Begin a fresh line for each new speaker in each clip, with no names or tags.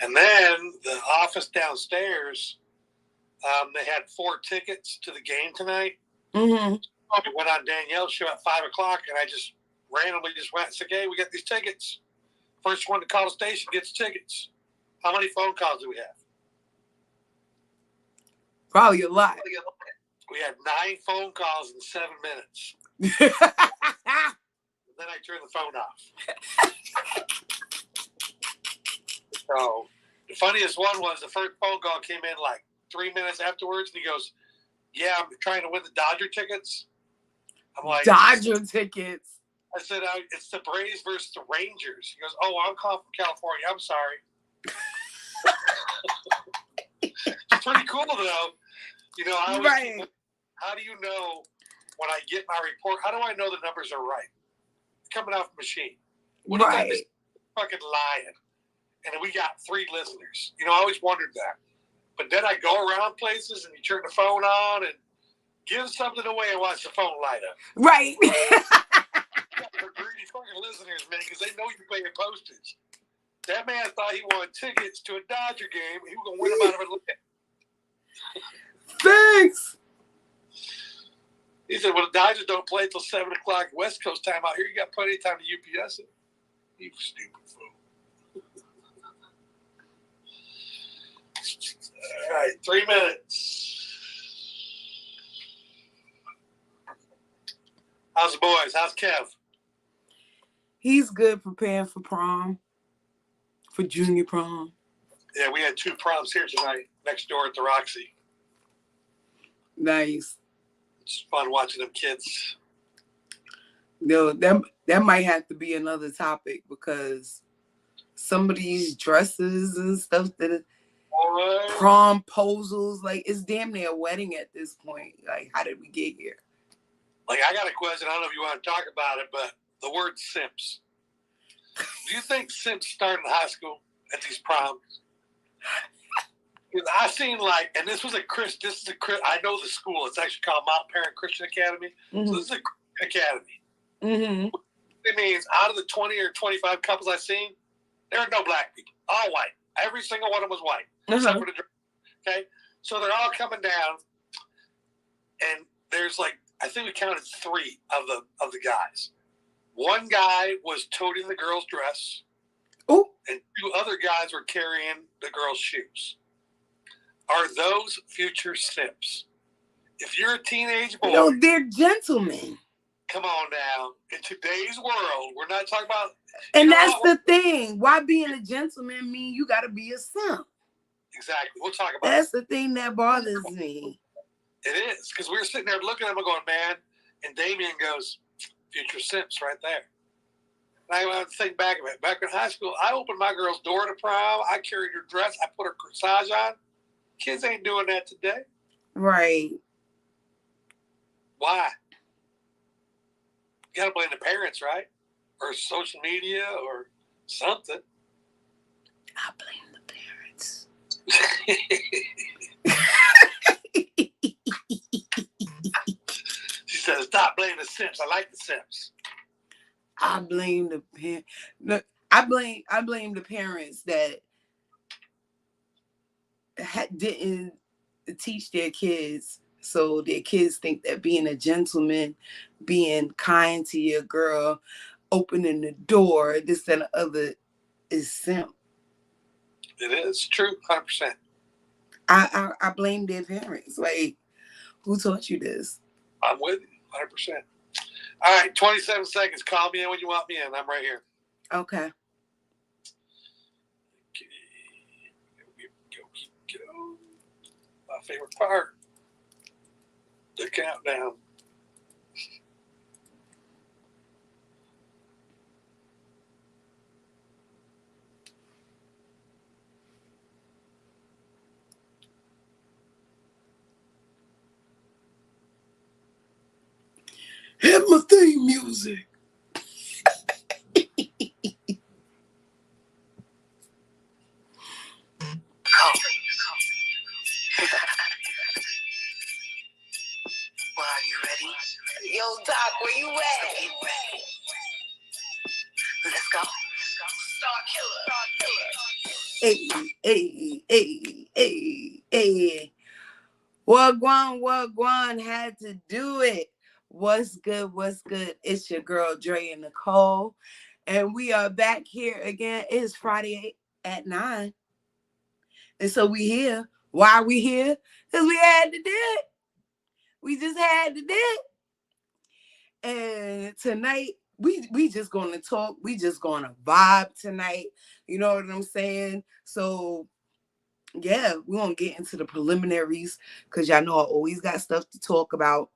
And then the office downstairs, they had 4 tickets to the game tonight.
Mm-hmm.
We went on Danielle's show at 5 o'clock, and I just randomly went and said, hey, we got these tickets. First one to call the station gets tickets. How many phone calls do we have?
Probably a lot.
We had 9 phone calls in 7 minutes. Then I turned the phone off. So the funniest one was the first phone call came in like 3 minutes afterwards, and he goes, yeah, I'm trying to win the Dodger tickets. I'm like,
Dodger tickets.
I said, it's the Braves versus the Rangers. He goes, oh, I'm calling from California. I'm sorry. It's pretty cool, though. You know, I always keep, how do you know when I get my report? How do I know the numbers are right? It's coming off the machine. What if that is fucking lying? And we got 3 listeners. You know, I always wondered that. But then I go around places and you turn the phone on and give something away and watch the phone light up.
Right.
For greedy fucking listeners, man, because they know you pay your postage. That man thought he won tickets to a Dodger game. He was going to win them out of a lid.
Thanks.
He said, well, the Dodgers don't play until 7 o'clock West Coast time out here. You got plenty of time to UPS it. You stupid fool. All right, 3 minutes. How's the boys? How's Kev?
He's good preparing for prom, for junior prom.
Yeah, we had 2 proms here tonight next door at the Roxy.
Nice.
It's fun watching them kids.
No, that might have to be another topic because some of these dresses and stuff that prom posals, like it's damn near a wedding at this point. Like, how did we get here?
Like, I got a question. I don't know if you want to talk about it, but the word simps. Do you think simps start in high school at these proms? Because I seen and this is a I know the school. It's actually called Mount Parent Christian Academy. Mm-hmm. So this is a Christian academy. Mm-hmm. It means out of the 20 or 25 couples I've seen, there are no black people. All white. Every single one of them was white. Except for the okay? So they're all coming down, and there's I think we counted 3 of the guys. One guy was toting the girl's dress.
Ooh.
And 2 other guys were carrying the girl's shoes. Are those future simps? If you're a teenage boy...
No, they're gentlemen.
Come on now. In today's world, we're not talking about...
And that's the thing. Why being a gentleman mean you got to be a simp?
Exactly. We'll talk about
That's the thing that bothers me.
It is. Because we were sitting there looking at them and going, man, and Damien goes, future simps right there. And I want to think back of it. Back in high school, I opened my girl's door to prom. I carried her dress. I put her corsage on. Kids ain't doing that today.
Right.
Why? You got to blame the parents, right? Or social media or something.
I blame the parents.
She says, stop blaming the simps. I like the simps.
I blame the parents. Look, I blame the parents that didn't teach their kids, so their kids think that being a gentleman, being kind to your girl, opening the door, this and the other, is simp.
It is true, 100%.
I blame their parents. Like, who taught you this?
I'm with you, 100%. All right, 27 seconds. Call me in when you want me in. I'm right here.
Okay.
Go. My favorite part. The countdown.
Hit my theme music.
Well, are you ready? Yo, Doc, where you at? Let's go. Star Killer.
Hey, hey, hey, hey, hey. Wagwan had to do it. What's good? What's good? It's your girl Dre and Nicole, and we are back here again. It's Friday at 9, and so we here. Why are we here? Because we had to do it. We just had to do it. And tonight we just gonna talk. We just gonna vibe tonight. You know what I'm saying? So yeah, we're gonna get into the preliminaries because y'all know I always got stuff to talk about.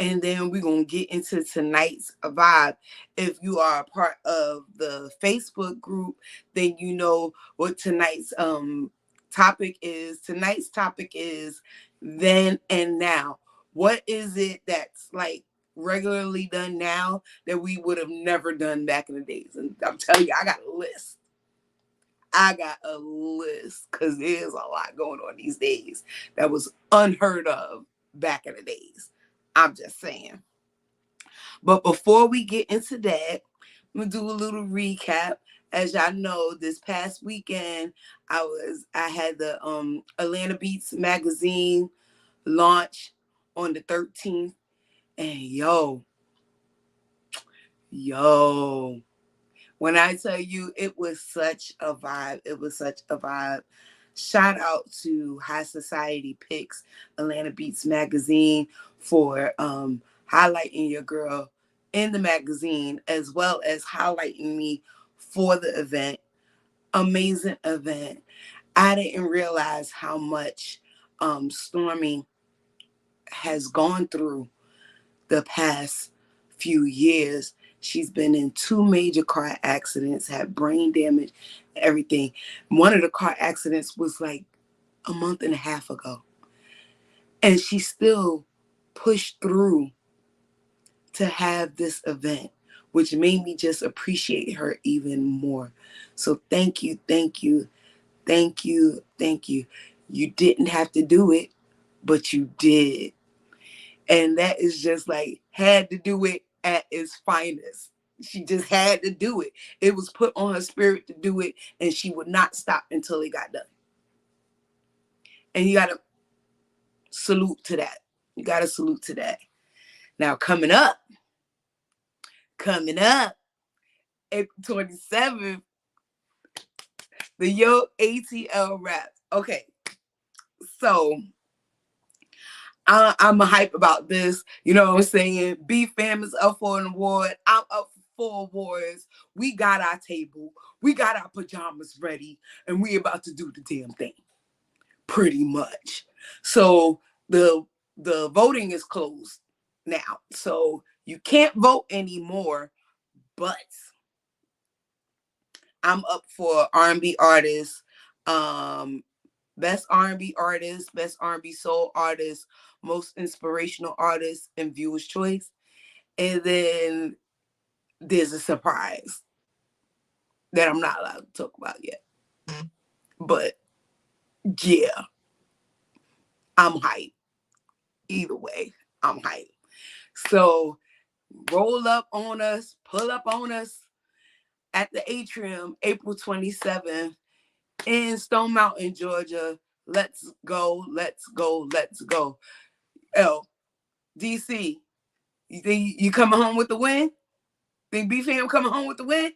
And then we're gonna get into tonight's vibe. If you are a part of the Facebook group, then you know what tonight's topic is. Tonight's topic is then and now. What is it that's like regularly done now that we would have never done back in the days? And I'm telling you, I got a list. Because there's a lot going on these days that was unheard of back in the days. I'm just saying. But before we get into that, I'm gonna do a little recap. As y'all know, this past weekend I had the Atlanta Beats magazine launch on the 13th, and yo, when I tell you it was such a vibe. Shout out to High Society Picks, Atlanta Beats magazine for highlighting your girl in the magazine, as well as highlighting me for the event. Amazing event. I didn't realize how much Stormy has gone through the past few years. She's been in 2 major car accidents, had brain damage, everything. One of the car accidents was like a month and a half ago. And she still pushed through to have this event, which made me just appreciate her even more. So thank you. You didn't have to do it, but you did. And that is just like, had to do it at its finest. She just had to do it. It was put on her spirit to do it, and she would not stop until it got done. And you got to salute to that. Now, coming up, April 27th, the Yo ATL Raps. Okay, so I'm a hype about this. You know what I'm saying? B Fam is up for an award. I'm up for 4 awards. We got our table. We got our pajamas ready. And we about to do the damn thing. Pretty much. So the voting is closed now. So you can't vote anymore. But I'm up for R&B artists, best R&B artist, best R&B soul artist, most inspirational artist, and viewer's choice. And then there's a surprise that I'm not allowed to talk about yet. But yeah, I'm hyped. Either way, I'm hyped. So roll up on us, pull up on us at the Atrium, April 27th in Stone Mountain, Georgia. Let's go. L, DC, you think you coming home with the win? Think B-Fam coming home with the win?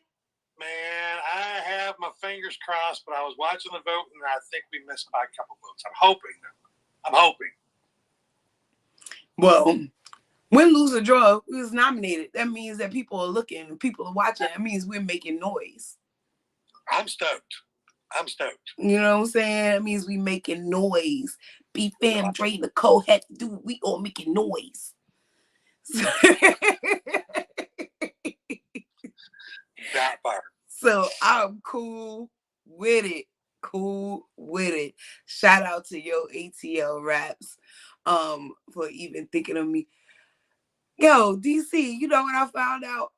Man, I have my fingers crossed, but I was watching the vote, and I think we missed by a couple votes. I'm hoping.
Well, win, lose, or draw, we was nominated. That means that people are looking, people are watching. That means we're making noise.
I'm stoked.
You know what I'm saying? That means we making noise. B-Fam, Dre, Nicole had to do it. We all making noise.
That part.
So I'm cool with it. Shout out to Yo ATL Raps for even thinking of me. Yo, DC, you know what I found out?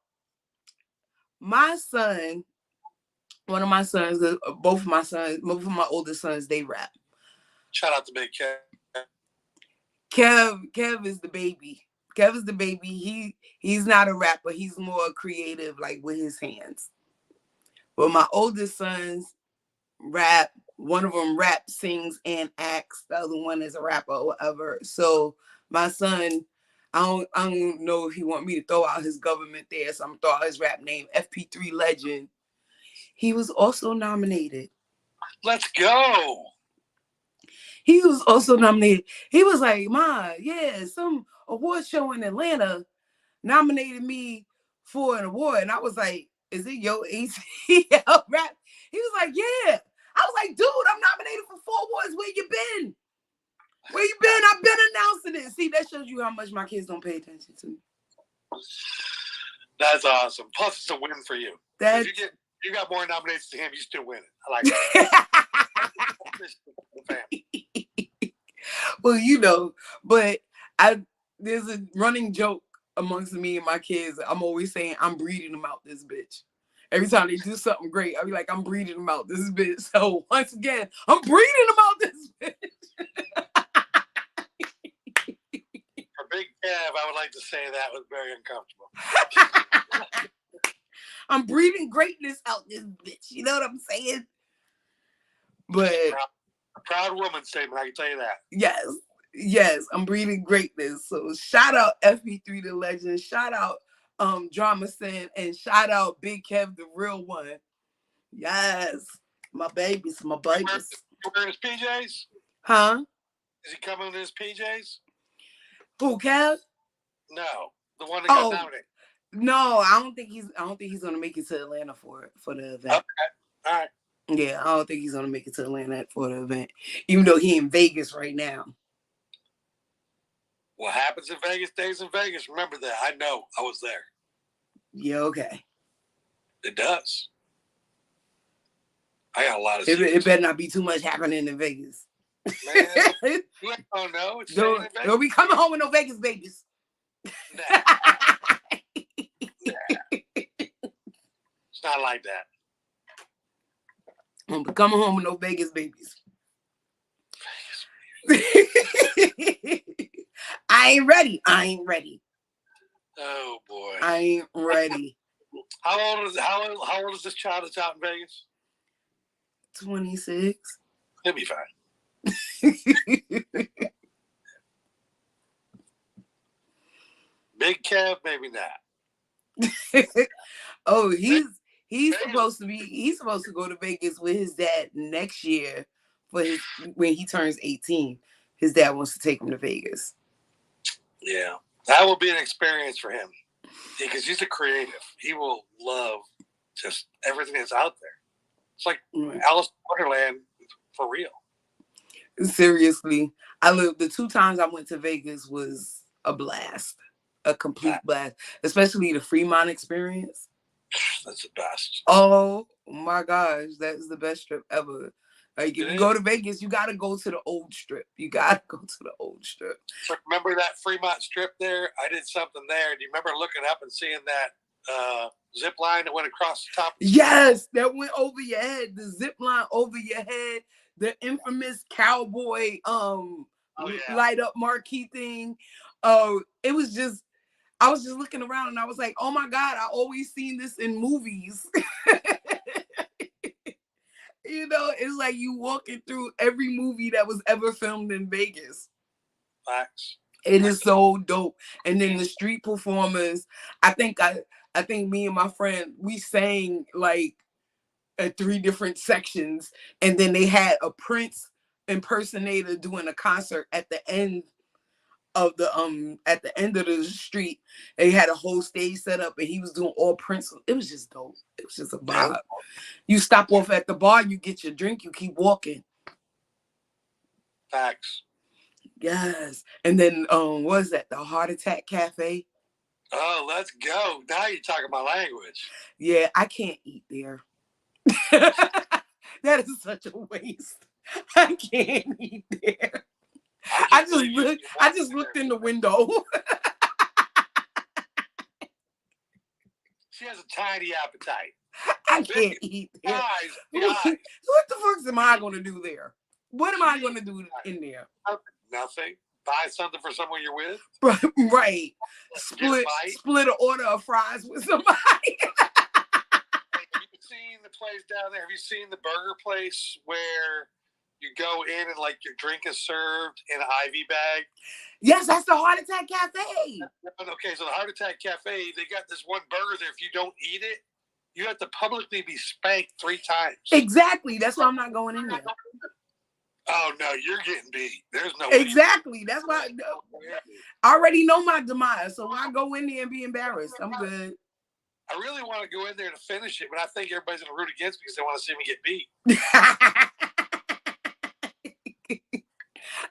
My son, one of my sons, both of my oldest sons, they rap.
Shout out to Big
Kev. Kev is the baby. He's not a rapper. He's more creative, like with his hands. But my oldest sons, rap. One of them rap, sings, and acts. The other one is a rapper or whatever. So my son, I don't know if he want me to throw out his government there, so I'm gonna throw out his rap name, FP3 Legend. He was also nominated.
Let's go.
He was also nominated. He was like, Ma, yeah, some award show in Atlanta nominated me for an award. And I was like, is it your ATL rap? He was like, yeah. I was like, dude, I'm nominated for 4 awards. Where you been? Where you been? I've been announcing it. See, that shows you how much my kids don't pay attention to me.
That's awesome. Plus, it's a win for you. If you got more nominations than him, you still win it. I like it.
Well, but there's a running joke amongst me and my kids. I'm always saying I'm breeding them out this bitch. Every time they do something great, I'll be like, I'm breeding them out this bitch. So once again, I'm breeding them out this bitch.
For Big Kev, I would like to say that was very uncomfortable.
I'm breeding greatness out this bitch. You know what I'm saying? But
a proud woman statement, I can tell you that.
Yes, I'm breeding greatness. So shout out FP3 the Legend, shout out Drama Sin, and shout out Big Kev the real one. Yes, my babies.
You wearing his PJs?
Huh?
Is he coming in his PJs?
Who, Kev?
No, the one that got nominated.
No, I don't think he's gonna make it to Atlanta for the event.
Okay, all right.
Yeah, I don't think he's gonna make it to Atlanta for the event, even though he in Vegas right now.
What happens in Vegas stays in Vegas. Remember that. I know. I was there.
Yeah, okay.
It does. I got a lot of
it better not be too much happening in Vegas.
Man, you don't know.
Don't be coming home with no Vegas babies.
Nah. It's not like that.
Don't be coming home with no Vegas babies. I ain't ready.
Oh boy.
I ain't ready.
How old is this child that's out in Vegas?
26.
He'll be fine. Big Kev, maybe not.
Oh, he's supposed to go to Vegas with his dad next year when he turns 18. His dad wants to take him to Vegas. Yeah,
that will be an experience for him because he's a creative. He will love just everything that's out there. It's like Alice in Wonderland for real.
Seriously, the 2 times I went to Vegas was a blast, a complete blast, especially the Fremont experience.
That's the best.
Oh my gosh, that is the best trip ever. Like, if you go to Vegas, you got to go to the old strip.
So remember that Fremont strip there? I did something there. Do you remember looking up and seeing that zip line that went across the top?
Yes, that went over your head. The zip line over your head. The infamous cowboy light up marquee thing. It was just, I was just looking around and I was like, oh my God, I always seen this in movies. You know, it's like you walking through every movie that was ever filmed in Vegas.
Facts.
It is so dope. And then the street performers, I think me and my friend, we sang like at 3 different sections, and then they had a Prince impersonator doing a concert at the end of the street. They had a whole stage set up and he was doing all Prince. It was just dope. It was just a vibe. You stop off at the bar, you get your drink, you keep walking.
Facts.
Yes. And then what is that? The Heart Attack Cafe.
Oh, let's go. Now you're talking my language.
Yeah, I can't eat there. That is such a waste. I can't eat there. I just looked in the window.
She has a tiny appetite.
I can't eat there.
Guys.
What the fuck am I going to do there? What am I going to do in there?
Nothing. Buy something for someone you're with.
Right. Split an order of fries with somebody.
Have you seen the place down there? Have you seen the burger place where you go in and like your drink is served in an IV bag?
Yes, that's the Heart Attack Cafe.
Okay, so the Heart Attack Cafe, they got this one burger there. If you don't eat it, you have to publicly be spanked 3 times.
Exactly. That's why I'm not going in there.
Oh no, you're getting beat. There's no
exactly. That's why I already know my demise. So why go in there and be embarrassed? I'm good.
I really want to go in there to finish it, but I think everybody's gonna root against me because they want to see me get beat.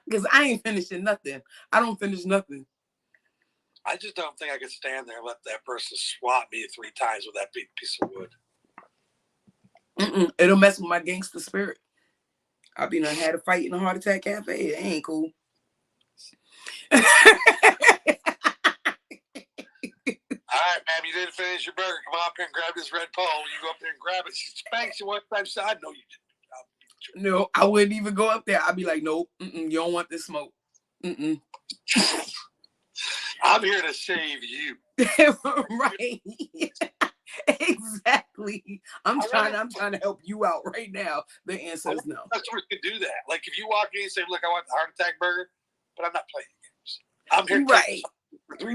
Because I ain't finishing nothing. I don't finish nothing.
I just don't think I could stand there and let that person swat me 3 times with that big piece of wood.
It'll mess with my gangster spirit. I be done had a fight in a Heart Attack Cafe. It ain't cool.
All right, ma'am, you didn't finish your burger. Come on up here and grab this red pole. You go up there and grab it. She spanks you one time. She said, I know you didn't.
No, I wouldn't even go up there. I'd be like, nope, you don't want this smoke.
I'm here to save you.
Right. Exactly. I'm trying to help you out right now. The answer is no.
Customers can do that. Like if you walk in and say, look, I want the Heart Attack burger, but I'm not playing games. I'm here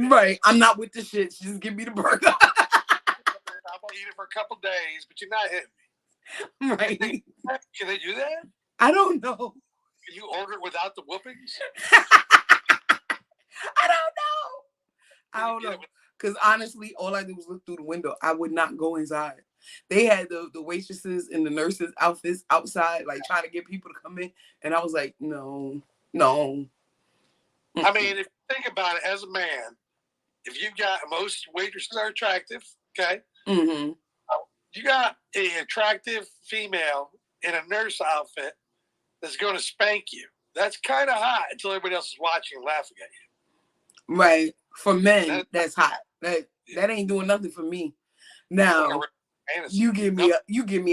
Right. I'm not with the shit. Just give me the burger.
I'm gonna eat it for a couple days, but you're not hitting me.
Right.
Can they do that?
I don't know.
Can you order it without the whoopings?
I don't know. Because honestly, all I did was look through the window. I would not go inside. They had the waitresses and the nurses' outfits outside, like trying to get people to come in. And I was like, no.
I mean, if you think about it, as a man, if you've got, most waitresses are attractive, okay?
Mm-hmm.
You got an attractive female in a nurse outfit that's going to spank you. That's kind of hot until everybody else is watching and laughing at you.
Right. For men, that's hot. That ain't doing nothing for me. Now, you give me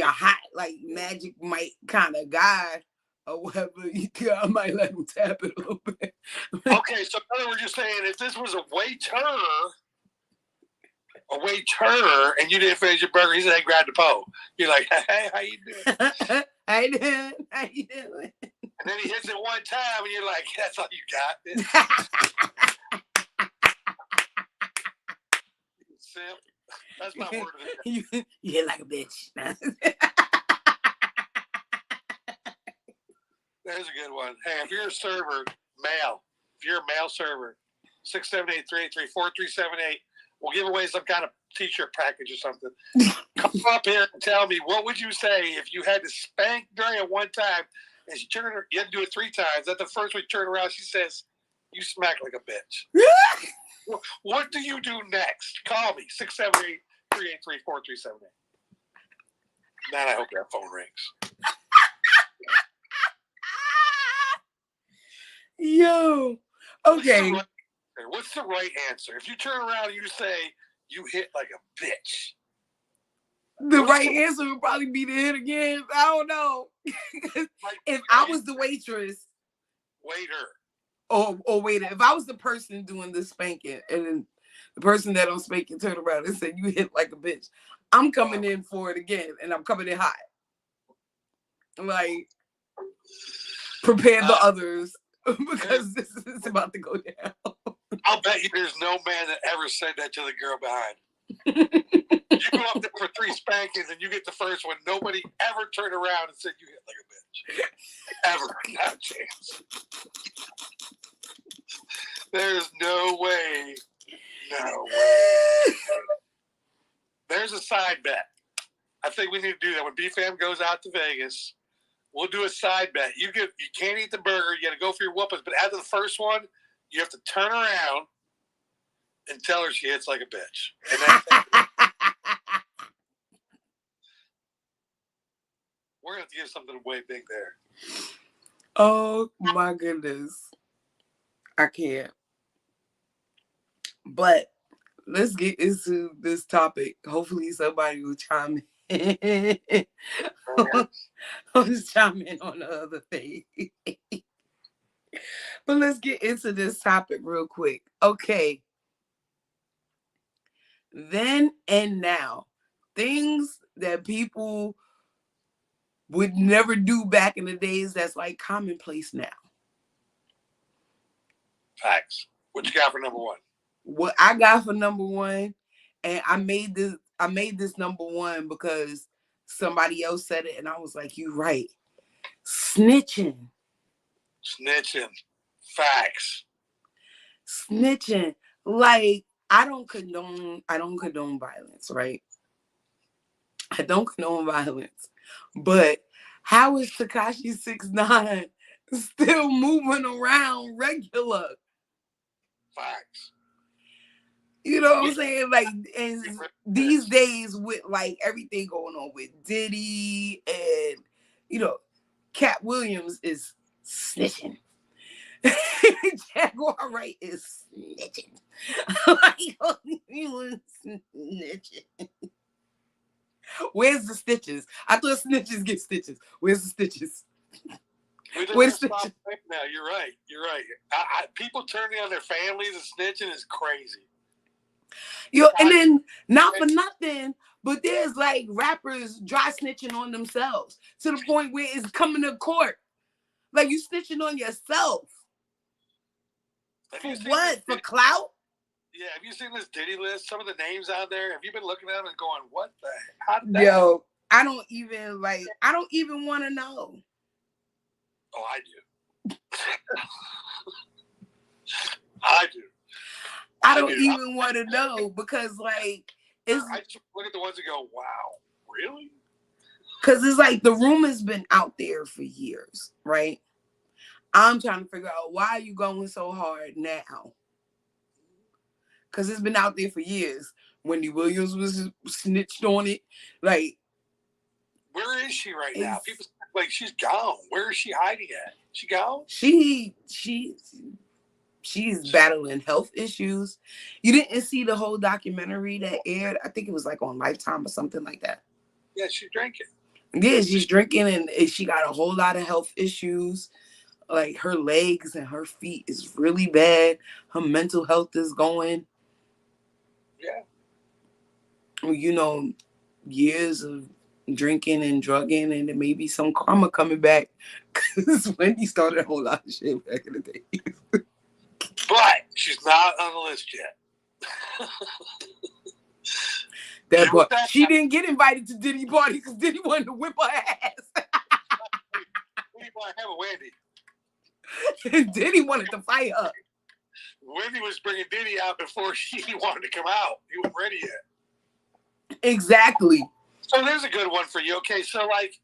a hot, like Magic Mike kind of guy or whatever. I might let him tap it a little bit.
Okay, so in other words, you're saying if this was a waiter, and you didn't finish your burger, he said, hey, grab the pole. You're like, hey, how you doing?
How you doing?
And then he hits it one time, and you're like, that's all you got? Simp. That's my word of it.
You hit like a bitch.
There's a good one. Hey, if you're a server, male, if you're a male server, 678-383-4378, we'll give away some kind of t-shirt package or something. Come up here and tell me, what would you say if you had to spank during it one time and she turned her, you had to do it 3 times. At the first one, you turn around, she says, you smack like a bitch. What do you do next? Call me, 678-383-4378. Man, I hope that phone rings.
Yo, okay.
What's the right answer? If you turn around and you say, you hit like a bitch.
The right answer would probably be to hit again. I don't know. If I was the waitress.
Waiter.
Or waiter. If I was the person doing the spanking and then the person that I'm spanking turned around and said, you hit like a bitch, I'm coming in for it again. And I'm coming in hot. Like, prepare the others. Because this is about to go down.
I'll bet you there's no man that ever said that to the girl behind. You go up there for 3 spankings and you get the first one. Nobody ever turned around and said you hit like a bitch. Ever. Not a chance. There's no way. No way. There's a side bet. I think we need to do that when BFAM goes out to Vegas. We'll do a side bet. You can't eat the burger. You got to go for your whoopings. But after the first one, you have to turn around and tell her she hits like a bitch. And we're going to have to give something way big there.
Oh, my goodness. I can't. But let's get into this topic. Hopefully somebody will chime in. I'll just chime in on the other thing. But let's get into this topic real quick. Okay. Then and now. Things that people would never do back in the days that's like commonplace now.
Facts. What you got for number one?
What I got for number one, and I made this number one because somebody else said it, and I was like, "You right." Snitching.
Facts.
Snitching. Like, I don't condone violence, right? I don't condone violence. But how is Tekashi 6ix9ine still moving around regular?
Facts.
You know what I'm saying? Like, and these days with like everything going on with Diddy and, you know, Cat Williams is snitching. Jaguar Wright is snitching. Like, he was snitching. Where's the stitches? I thought snitches get stitches. Where's the stitches?
Where's the stitches? Now you're right. People turning on their families and snitching is crazy.
Yo, and then not for nothing, but there's like rappers dry snitching on themselves to the point where it's coming to court. Like, you snitching on yourself. For what? For clout?
Yeah, have you seen this Diddy list? Some of the names out there. Have you been looking at them and going, "What the heck?"
Yo, I don't even want to know.
Oh, I do. I do.
I don't even want to know because, like,
I just look at the ones and go, "Wow, really?"
Because it's like the rumor's been out there for years, right? I'm trying to figure out, why are you going so hard now? Because it's been out there for years. Wendy Williams was snitched on it. Like,
where is she right now? People like, she's gone. Where is she hiding at? She gone?
She's battling health issues. You didn't see the whole documentary that aired? I think it was like on Lifetime or something like that.
Yeah, she's drinking.
Yeah, she's drinking, and she got a whole lot of health issues. Like, her legs and her feet is really bad. Her mental health is going.
Yeah.
You know, years of drinking and drugging, and there may be some karma coming back, because Wendy started a whole lot of shit back in the day.
But she's not on the list yet.
She didn't get invited to Diddy party because Diddy wanted to whip her ass.
Diddy wanted to have a Wendy.
Diddy wanted to fight her.
Wendy was bringing Diddy out before he wanted to come out. He wasn't ready yet.
Exactly.
So there's a good one for you. Okay, so like,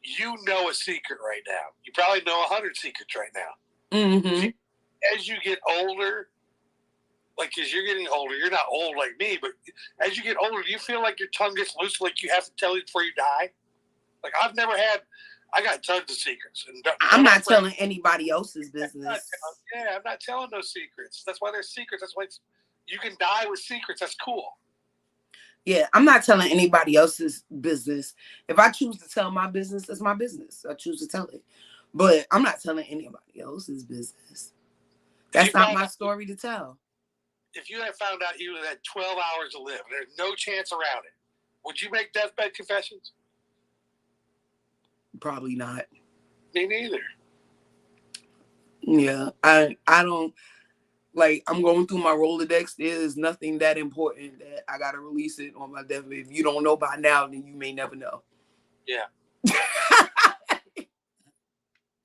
you know a secret right now. You probably know 100 secrets right now.
Mm-hmm.
As you get older, like, as you're getting older, you're not old like me, but as you get older, do you feel like your tongue gets loose, like you have to tell it before you die? Like, I got tons of secrets. And
I'm not telling anybody else's business.
I'm not telling those secrets. That's why they're secrets. That's why you can die with secrets. That's cool.
Yeah, I'm not telling anybody else's business. If I choose to tell my business, that's my business. I choose to tell it. But I'm not telling anybody else's business. That's not my story to tell.
If you had found out you had 12 hours to live and there's no chance around it, would you make deathbed confessions?
Probably not.
Me neither.
Yeah, I don't, like, I'm going through my Rolodex. There's nothing that important that I gotta release it on my deathbed. If you don't know by now, then you may never know.
Yeah.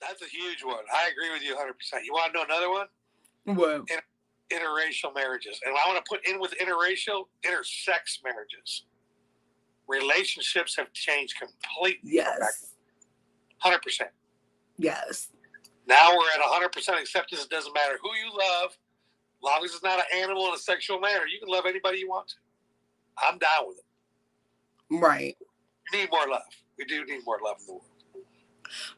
That's a huge one. I agree with you 100%. You want to know another one?
What?
Interracial marriages. And I want to put in with interracial, intersex marriages. Relationships have changed completely.
Yes.
100%.
Yes.
Now we're at 100% acceptance. It doesn't matter who you love. As long as it's not an animal in a sexual manner, you can love anybody you want to. I'm down with it.
Right.
We need more love. We do need more love in the world.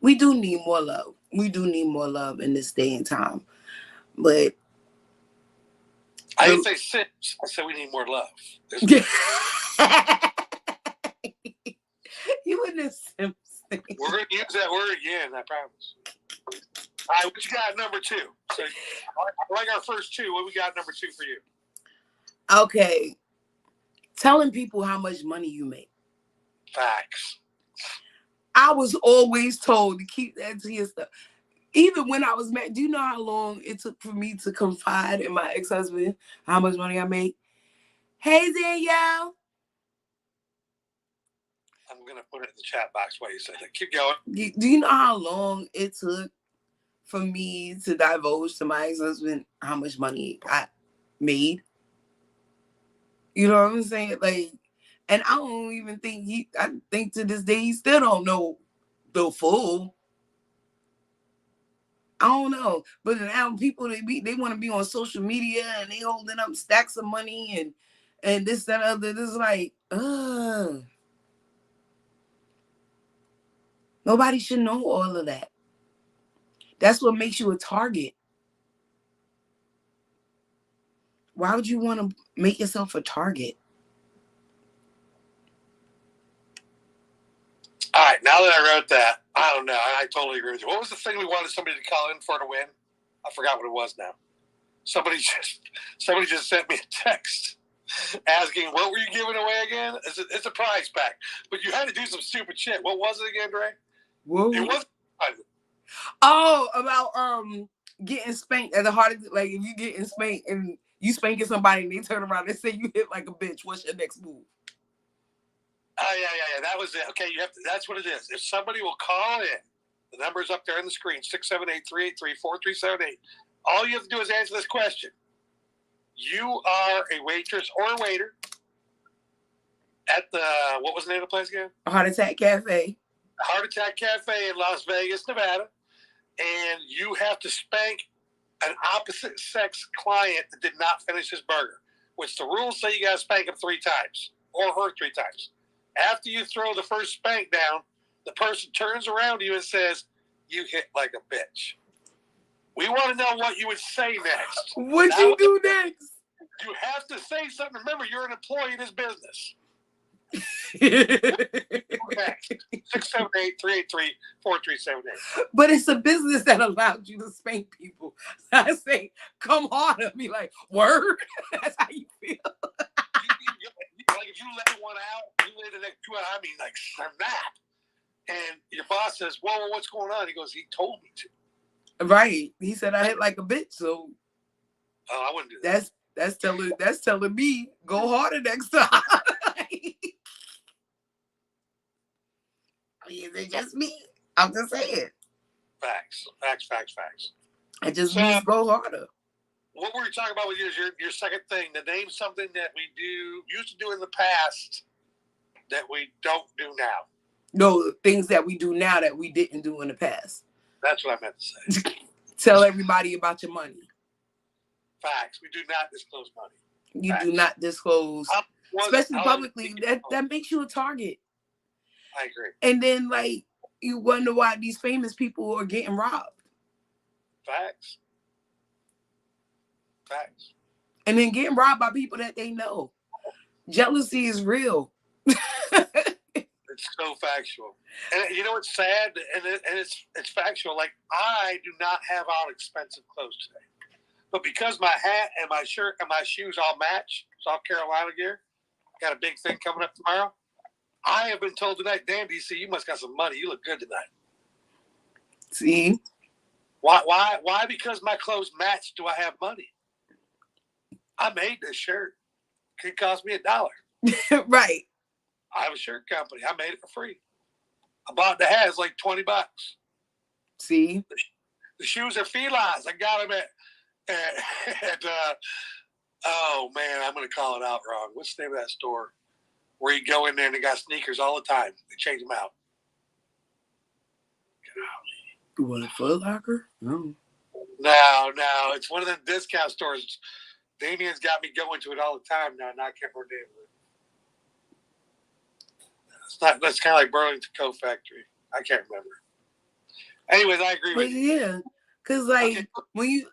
We do need more love. We do need more love in this day and time. But
I didn't say simps. I said we need more love.
You and the simps.
We're going to use that word again, I promise. All right, what you got number 2? So, I like our first 2. What we got number 2 for you?
Okay. Telling people how much money you make.
Facts.
I was always told to keep that to yourself. Even when I was married, do you know how long it took for me to confide in my ex-husband how much money I make? Hey, Danielle.
I'm going to put it in the chat box while you say that. Keep going.
Do you know how long it took for me to divulge to my ex-husband how much money I made? You know what I'm saying? Like, and I don't even think I think to this day he still don't know the full. I don't know. But now people, they want to be on social media and they holding up stacks of money and this, that, other. This is like, nobody should know all of that. That's what makes you a target. Why would you want to make yourself a target?
All right, now that I wrote that, I don't know. I totally agree with you. What was the thing we wanted somebody to call in for to win? I forgot what it was now. Somebody just sent me a text asking, what were you giving away again? It's a prize pack. But you had to do some stupid shit. What was it again, Dre?
Whoa.
It was.
Oh, about getting spanked at the hardest. Like if you getting spanked and you spanking somebody and they turn around and say you hit like a bitch, what's your next move?
Oh yeah. That was it. Okay, you have to. That's what it is. If somebody will call in, the number's up there on the screen: 678-383-4378. All you have to do is answer this question. You are a waitress or a waiter at the, what was the name of the place again?
Heart Attack Cafe.
Heart Attack Cafe in Las Vegas, Nevada. And you have to spank an opposite sex client that did not finish his burger, which the rules say you got to spank him 3 times or her 3 times. After you throw the first spank down, the person turns around to you and says, you hit like a bitch. We want to know what you would say next.
What'd you do next?
You have to say something. Remember, you're an employee in this business. 678-383-4378.
But it's a business that allows you to spank people. I say, come harder. Be like, word? That's how you feel.
Like if you let one out, you let the next 2 out, I mean, like, snap. And your boss says, whoa, what's going on? He goes, he told me to.
Right. He said I hit like a bitch, so
I wouldn't do that.
That's telling me go harder next time. Is it just me? I'm just saying.
Facts.
I just means go harder.
What were you talking about with your second thing? To name something that we used to do in the past that we don't do now.
No, things that we do now that we didn't do in the past.
That's what I meant to say.
Tell everybody about your money.
Facts. We do not disclose money.
You do not disclose, especially publicly. That makes you a target.
I agree.
And then, like, you wonder why these famous people are getting robbed.
Facts.
And then getting robbed by people that they know. Jealousy is real.
It's so factual. And you know what's sad? And it's factual. Like, I do not have on expensive clothes today. But because my hat and my shirt and my shoes all match, South Carolina gear, got a big thing coming up tomorrow. I have been told tonight, damn, DC, you must got some money. You look good tonight.
See?
Why? Because my clothes match do I have money? I made this shirt. It cost me $1.
Right.
I have a shirt company. I made it for free. I bought the hat. It's like $20.
See?
The shoes are felines. I got them at oh, man, I'm going to call it out wrong. What's the name of that store? Where you go in there and they got sneakers all the time. They change them out.
You want a Foot Locker? No.
No. It's one of the discount stores. Damien's got me going to it all the time now, and I can't remember it. That's kind of like Burlington Coat Factory. I can't remember. Anyways, I agree with you.
Yeah, because, like, when you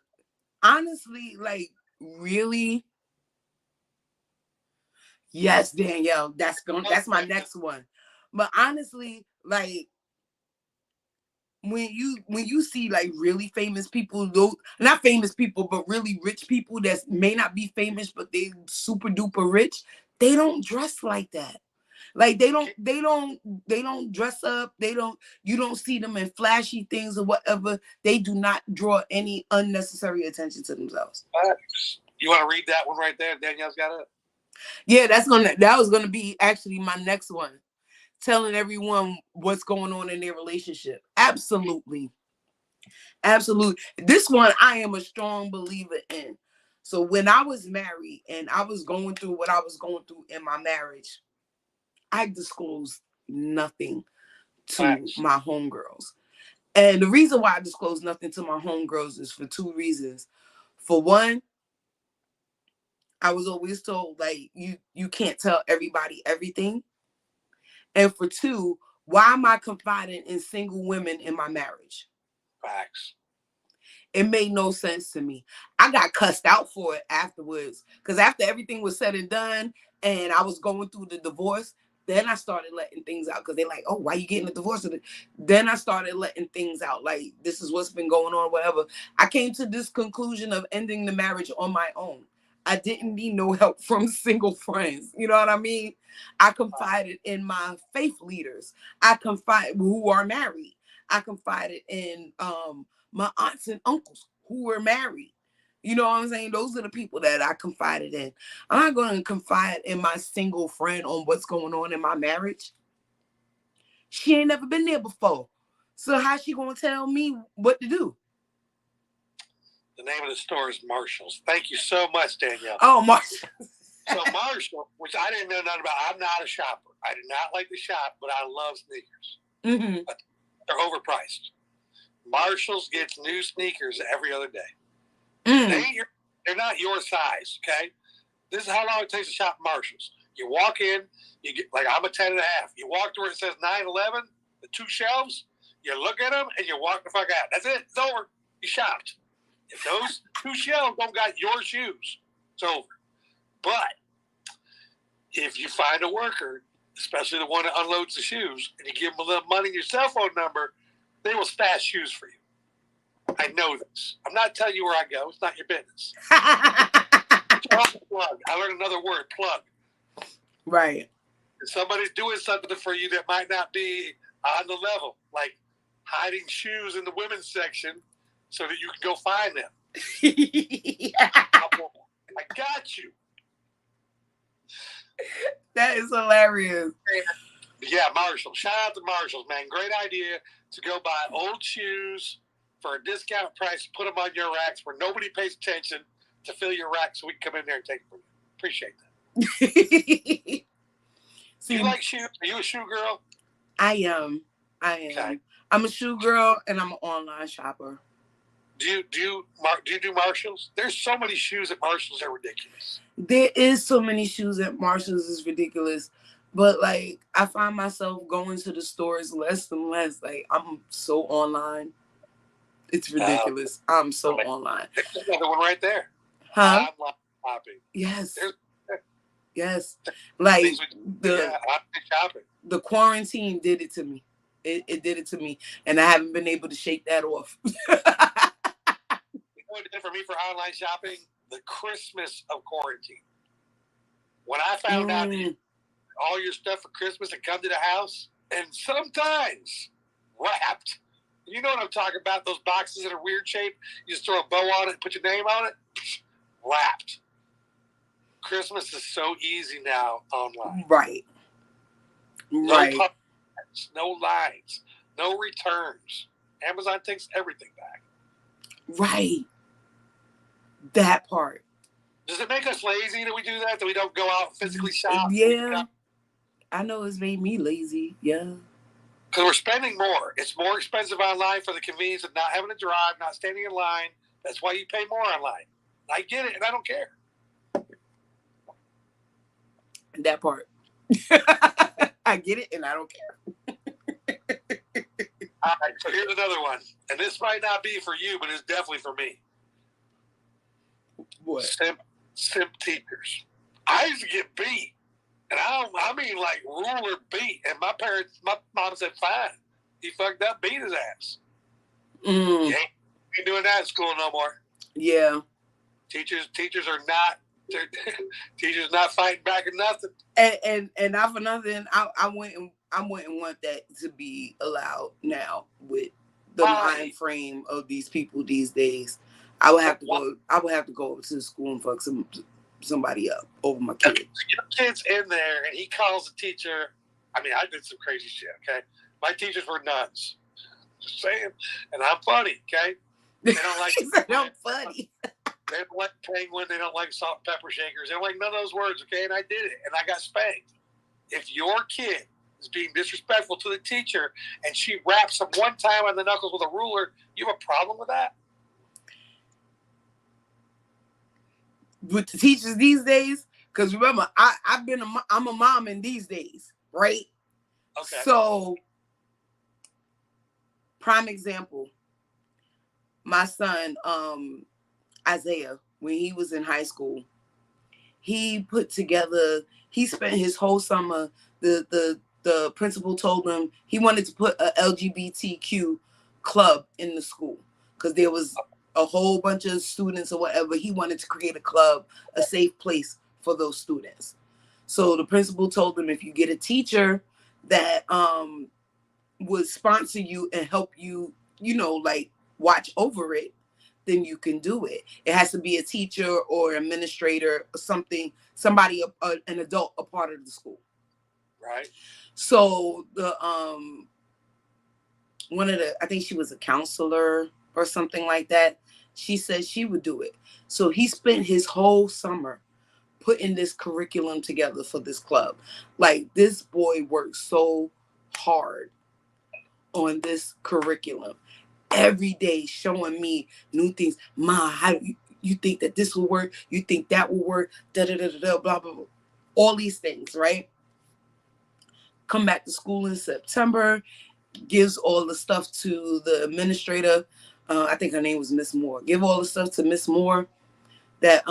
honestly, like, really... Yes, Danielle, that's my next one. But honestly, like when you see like really famous people, not famous people, but really rich people that may not be famous, but they super duper rich, they don't dress like that. Like they don't dress up. You don't see them in flashy things or whatever. They do not draw any unnecessary attention to themselves.
You want to read that one right there? Danielle's got it.
Yeah, that was gonna be actually my next one. Telling everyone what's going on in their relationship. Absolutely. This one I am a strong believer in. So when I was married and I was going through what I was going through in my marriage, I disclosed nothing to my homegirls. And the reason why I disclosed nothing to my homegirls is for two reasons. For one, I was always told, like, you can't tell everybody everything. And for two, why am I confiding in single women in my marriage?
Facts.
It made no sense to me. I got cussed out for it afterwards. Because after everything was said and done and I was going through the divorce, then I started letting things out. Because they're like, oh, why you getting a divorce? Then I started letting things out. Like, this is what's been going on, whatever. I came to this conclusion of ending the marriage on my own. I didn't need no help from single friends. You know what I mean? I confided in my faith leaders. Who are married. I confided in my aunts and uncles who were married. You know what I'm saying? Those are the people that I confided in. I'm not going to confide in my single friend on what's going on in my marriage. She ain't never been there before. So how's she going to tell me what to do?
The name of the store is Marshall's. Thank you so much, Danielle.
Oh, Marshall.
So Marshall, which I didn't know nothing about. I'm not a shopper. I do not like to shop, but I love sneakers.
Mm-hmm.
But they're overpriced. Marshall's gets new sneakers every other day. They're not your size, okay? This is how long it takes to shop Marshall's. You walk in, you get, like, I'm a 10 and a half. You walk to where it says 911, the two shelves, you look at them, and you walk the fuck out. That's it. It's over. You shopped. If those two shelves don't got your shoes, it's over. But if you find a worker, especially the one that unloads the shoes, and you give them a little money and your cell phone number, they will stash shoes for you. I know this. I'm not telling you where I go. It's not your business. Plug. I learned another word, plug.
Right.
If somebody's doing something for you that might not be on the level, like hiding shoes in the women's section so that you can go find them. I got you.
That is hilarious.
Yeah, Marshall. Shout out to Marshall's, man. Great idea to go buy old shoes for a discount price, put them on your racks where nobody pays attention, to fill your rack so we can come in there and take them from you. Appreciate that. Do you like shoes? Are you a shoe girl?
I am. Okay. I'm a shoe girl and I'm an online shopper.
Do you do Marshalls? There's so many shoes at Marshalls that are ridiculous.
There is so many shoes at Marshalls, it's ridiculous. But like I find myself going to the stores less and less. Like I'm so online. It's ridiculous. I'm so online.
There's another one right there.
Huh?
Online shopping.
Yes. Yes. Like the quarantine did it to me. It did it to me. And I haven't been able to shake that off.
You know what it did for me for online shopping? The Christmas of quarantine. When I found out that all your stuff for Christmas had come to the house, and sometimes wrapped. You know what I'm talking about? Those boxes that are weird shape. You just throw a bow on it and put your name on it. Wrapped. Christmas is so easy now online.
Right.
No puppets, no lines, no returns. Amazon takes everything back.
Right. That part.
Does it make us lazy that we do that? That we don't go out and physically shop?
Yeah. I know it's made me lazy. Yeah.
Because we're spending more. It's more expensive online for the convenience of not having to drive, not standing in line. That's why you pay more online. I get it, and I don't care.
That part. I get it, and I don't care.
All right, so here's another one. And this might not be for you, but it's definitely for me.
What?
Simp teachers. I used to get beat. And I mean like ruler beat. And my mom said, fine. He fucked up, beat his ass. You ain't doing that in school no more.
Yeah.
Teachers are not Teachers not fighting back or nothing.
And not for nothing, I wouldn't want that to be allowed now with the mind frame of these people these days. I would have to go to the school and fuck somebody up over my kid.
Your kid's in there and he calls the teacher. I mean, I did some crazy shit, okay? My teachers were nuts. Just saying. And I'm funny, okay? They don't like
I'm funny.
They don't like penguin. They don't like salt and pepper shakers. They don't like none of those words, okay? And I did it, and I got spanked. If your kid is being disrespectful to the teacher and she raps him one time on the knuckles with a ruler, you have a problem with that?
With the teachers these days? Because remember, I'm a mom in these days, right?
Okay.
So, prime example, my son, Isaiah, when he was in high school, he spent his whole summer, the principal told him he wanted to put a LGBTQ club in the school because there was a whole bunch of students or whatever. He wanted to create a club, a safe place for those students. So the principal told him, if you get a teacher that would sponsor you and help you, like watch over it, then you can do it. It has to be a teacher or administrator or somebody, an adult, a part of the school.
Right.
So I think she was a counselor or something like that. She said she would do it. So he spent his whole summer putting this curriculum together for this club. Like, this boy worked so hard on this curriculum. Every day showing me new things. Ma, how do you think that this will work? You think that will work? Da da da da, blah blah blah. All these things, right? Come back to school in September, gives all the stuff to the administrator. I think her name was Miss Moore. Give all the stuff to Miss Moore that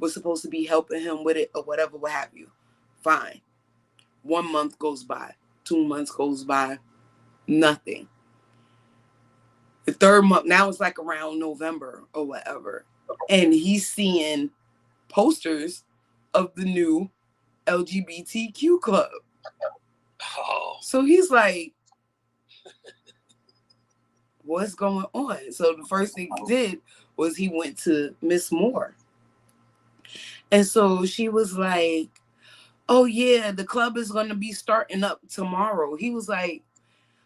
was supposed to be helping him with it or whatever, what have you. Fine. 1 month goes by. 2 months goes by. Nothing. The third month, now it's like around November or whatever. And he's seeing posters of the new LGBTQ club.
Oh.
So he's like, what's going on? So the first thing he did was he went to Miss Moore. And so she was like, oh yeah, the club is going to be starting up tomorrow. He was like,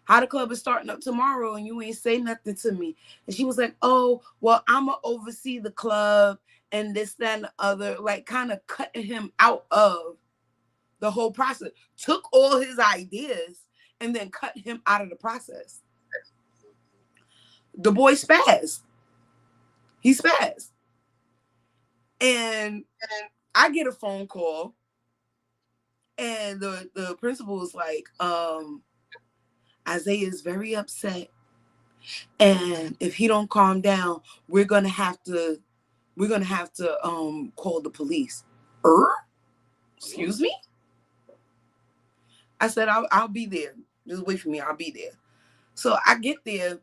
how the club is starting up tomorrow and you ain't say nothing to me? And she was like, oh, well, I'm going to oversee the club and this, that, and the other, like kind of cutting him out of the whole process. Took all his ideas and then cut him out of the process. The boy spazzed. He spazzed. And I get a phone call and the principal was like, Isaiah is very upset, and if he don't calm down, we're gonna have to call the police. Excuse me? I said I'll be there. Just wait for me. I'll be there. So I get there.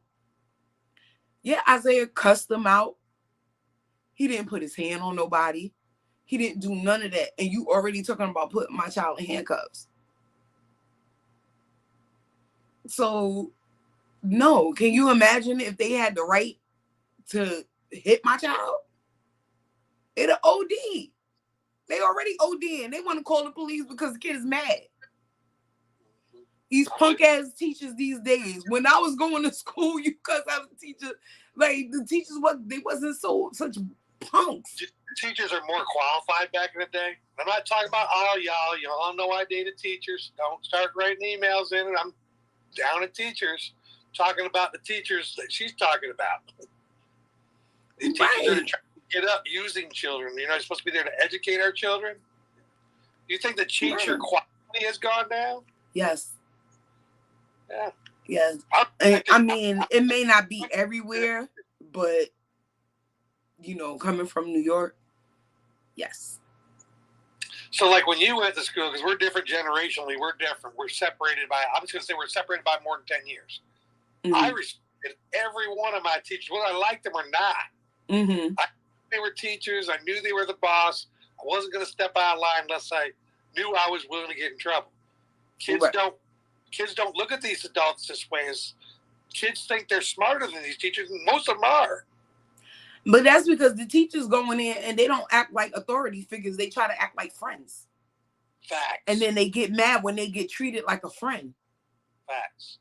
Yeah, Isaiah cussed him out. He didn't put his hand on nobody. He didn't do none of that. And you already talking about putting my child in handcuffs. So, no. Can you imagine if they had the right to hit my child? It'll OD. They already ODing. They want to call the police because the kid is mad. These punk ass teachers these days. When I was going to school, because I was a teacher, like the teachers wasn't such punks.
Teachers are more qualified back in the day. I'm not talking about all y'all know I dated teachers. Don't start writing emails in, and I'm down at teachers, talking about the teachers that she's talking about. The teachers are trying to get up using children. You're supposed to be there to educate our children. Do you think the teacher quality has gone down?
Yes.
Yeah.
Yes. I mean, it may not be everywhere, but coming from New York, yes.
So, like when you went to school, because we're different generationally, we're different. We're separated by, I was going to say we're separated by more than 10 years. Mm-hmm. I respected every one of my teachers, whether I liked them or not.
Mm-hmm.
I knew they were teachers. I knew they were the boss. wasn't going to step out of line unless I knew I was willing to get in trouble. Kids don't look at these adults this way. As kids think they're smarter than these teachers, and most of them are.
But that's because the teachers going in and they don't act like authority figures. They try to act like friends.
Facts.
And then they get mad when they get treated like a friend.
Facts.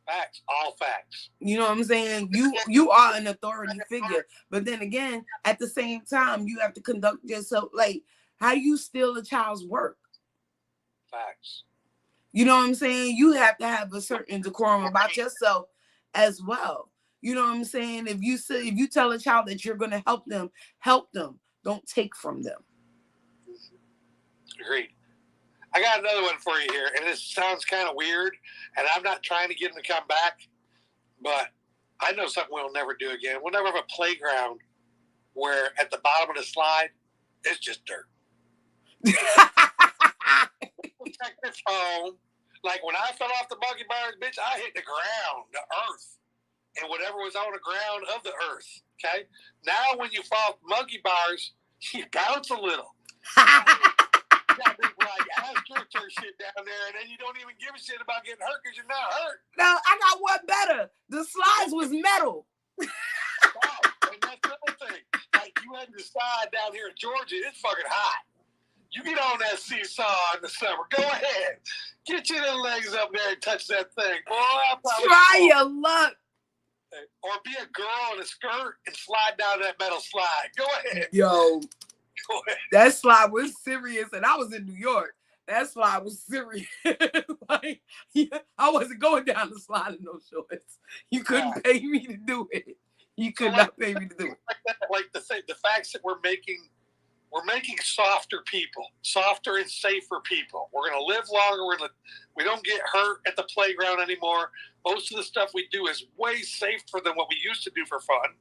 Facts. All facts.
You know what I'm saying? You are an authority figure. But then again, at the same time, you have to conduct yourself like, how do you steal a child's work?
Facts.
You know what I'm saying? You have to have a certain decorum about yourself as well. You know what I'm saying? If you tell a child that you're going to help them. Don't take from them.
Agreed. I got another one for you here, and this sounds kind of weird, and I'm not trying to get him to come back, but I know something we'll never do again. We'll never have a playground where at the bottom of the slide, it's just dirt. Check this phone. Like when I fell off the monkey bars, bitch, I hit the ground, the earth, and whatever was on the ground of the earth. Okay? Now when you fall off monkey bars, you bounce a little. You got this like astroturf shit down there, and then you don't even give a shit about getting hurt because you're not hurt.
No, I got one better. The slides was metal.
Wow. And that's the other thing. Like you had to decide down here in Georgia, it's fucking hot. You get on that seesaw in the summer. Go ahead. Get your little legs up there and touch that thing. Boy,
try your luck.
Or be a girl in a skirt and slide down that metal slide. Go ahead.
Yo,
Go ahead.
that slide was serious, and I was in New York. That slide was serious. Like, I wasn't going down the slide in no shorts. You couldn't pay me to do it. You could not pay me to do it.
Like the facts that we're making softer people, softer and safer people. We're going to live longer. We don't get hurt at the playground anymore. Most of the stuff we do is way safer than what we used to do for fun.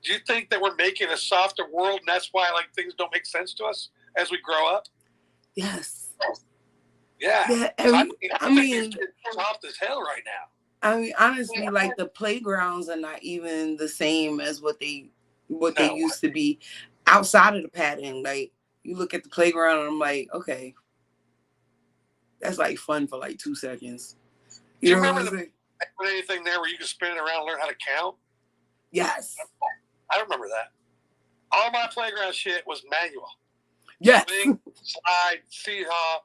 Do you think that we're making a softer world, and that's why like things don't make sense to us as we grow up?
Yes.
Yeah. I mean, it's soft as hell right now.
I mean, honestly, like the playgrounds are not even the same as what they used to be. Outside of the padding, like you look at the playground and I'm like, okay, that's like fun for like 2 seconds.
You know remember anything there where you could spin it around and learn how to count?
Yes.
I remember that. All my playground shit was manual.
Yes.
Swing, slide,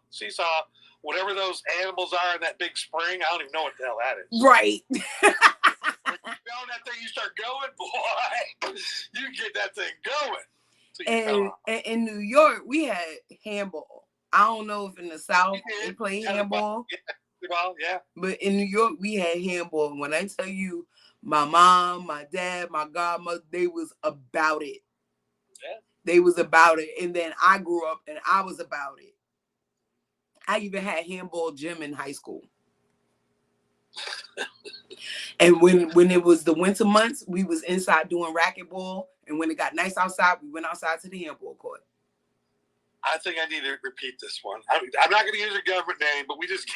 seesaw, whatever those animals are in that big spring. I don't even know what the hell that is.
Right.
When you go on that thing, you start going, boy, you get that thing going.
And in New York, we had handball. I don't know if in the South they play handball.
Yeah.
But in New York, we had handball. And when I tell you, my mom, my dad, my godmother, they was about it.
Yeah.
They was about it. And then I grew up and I was about it. I even had handball gym in high school. And when it was the winter months, we was inside doing racquetball. And when it got nice outside, we went outside to the handball court.
I think I need to repeat this one. I'm not going to use your government name, but we just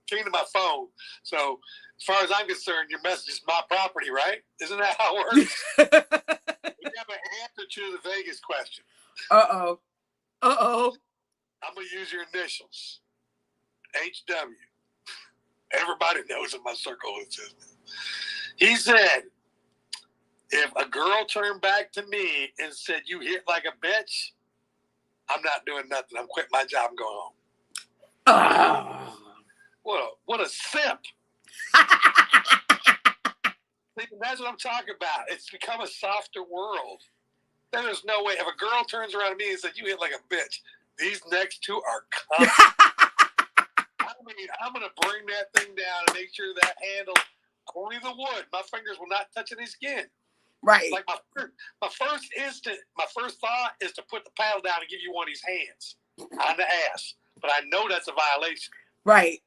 came to my phone. So as far as I'm concerned, your message is my property, right? Isn't that how it works? We have an answer to the Vegas question.
Uh-oh.
I'm going to use your initials. HW. Everybody knows in my circle it's his. He said, if a girl turned back to me and said, you hit like a bitch, I'm not doing nothing. I'm quitting my job and going home. What a simp. That's what I'm talking about. It's become a softer world. There's no way. If a girl turns around to me and says, you hit like a bitch, these next two are coming. I mean, I'm going to bring that thing down and make sure that handle only the wood. My fingers will not touch any skin.
Right.
Like my first thought is to put the paddle down and give you one of these hands on the ass. But I know that's a violation.
Right.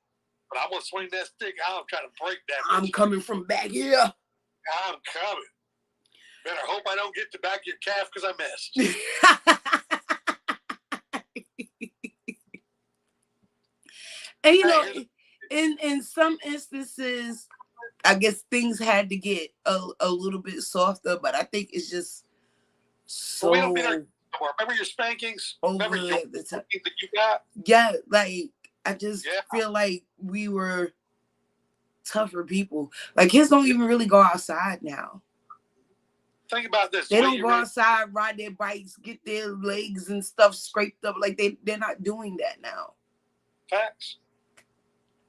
But I'm going to swing that stick out and try to break that.
I'm coming from back here.
I'm coming. Better hope I don't get to back of your calf because I missed.
And you know, in some instances, I guess things had to get a little bit softer, but I think it's just so.
We don't beat our Remember your spankings?
over
Remember your
the time.
spankings that you got?
Yeah, like I just feel like we were tougher people. Like kids don't even really go outside now.
Think about this.
They don't go outside, ride their bikes, get their legs and stuff scraped up. Like they're not doing that now.
Facts.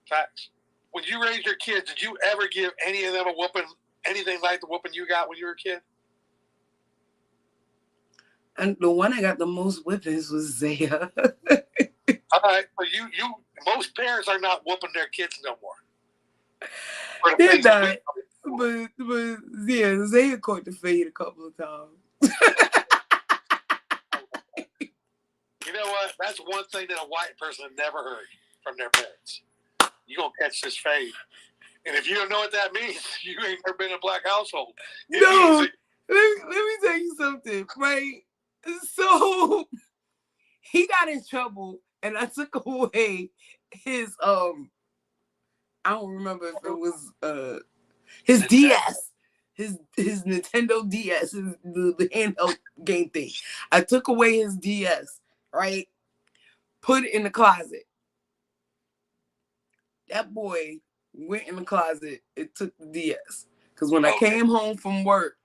Facts. When you raised your kids, did you ever give any of them a whooping, anything like the whooping you got when you were a kid?
And the one I got the most whippings was Zaya.
All right, but you, most parents are not whooping their kids no more.
They're not. But yeah, Zaya caught the fade a couple of times.
You know what? That's one thing that a white person never heard from their parents. You're going to catch this fade. And if you don't know what that means, you ain't never been in a black household.
No, let me tell you something, right? So he got in trouble and I took away his I don't remember if it was his DS. His Nintendo DS, the handheld game thing. I took away his DS, right? Put it in the closet. That boy went in the closet and took the DS. Because when I came home from work,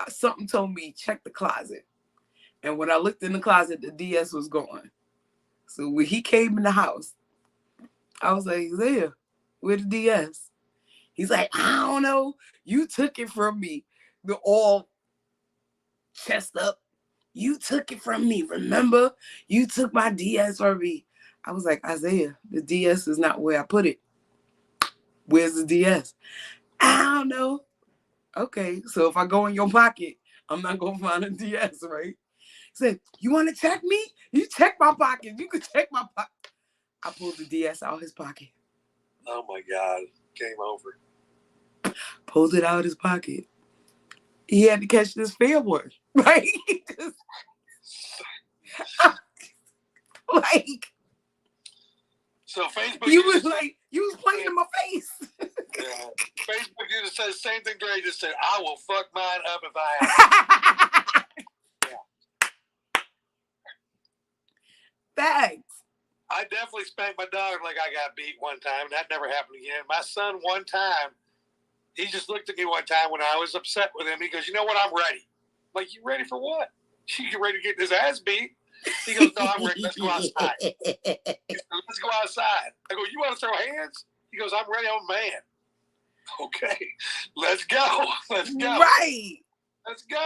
something told me, check the closet. And when I looked in the closet, the DS was gone. So when he came in the house, I was like, there, where's the DS? He's like, I don't know. You took it from me. They're all chest up. You took it from me. Remember? You took my DS from me. I was like, Isaiah, the DS is not where I put it. Where's the DS? I don't know. Okay, so if I go in your pocket, I'm not going to find a DS, right? He said, you want to check me? You check my pocket. You can check my pocket. I pulled the DS out of his pocket.
Oh, my God. Game over.
Pulled it out of his pocket. He had to catch this fair one, right? Like,
so Facebook.
You was playing in my face.
Yeah. Facebook just said the same thing Dre just said. I will fuck mine up if I have. Yeah.
Thanks.
I definitely spanked my dog like I got beat one time. That never happened again. My son one time, he just looked at me one time when I was upset with him. He goes, you know what? I'm ready. I'm like, you ready for what? You ready to get his ass beat? He goes, no, I'm ready. Let's go outside. He said, let's go outside. I go, you want to throw hands? He goes, I'm ready. I'm a man. Okay, let's go. Let's go.
Right.
Let's go.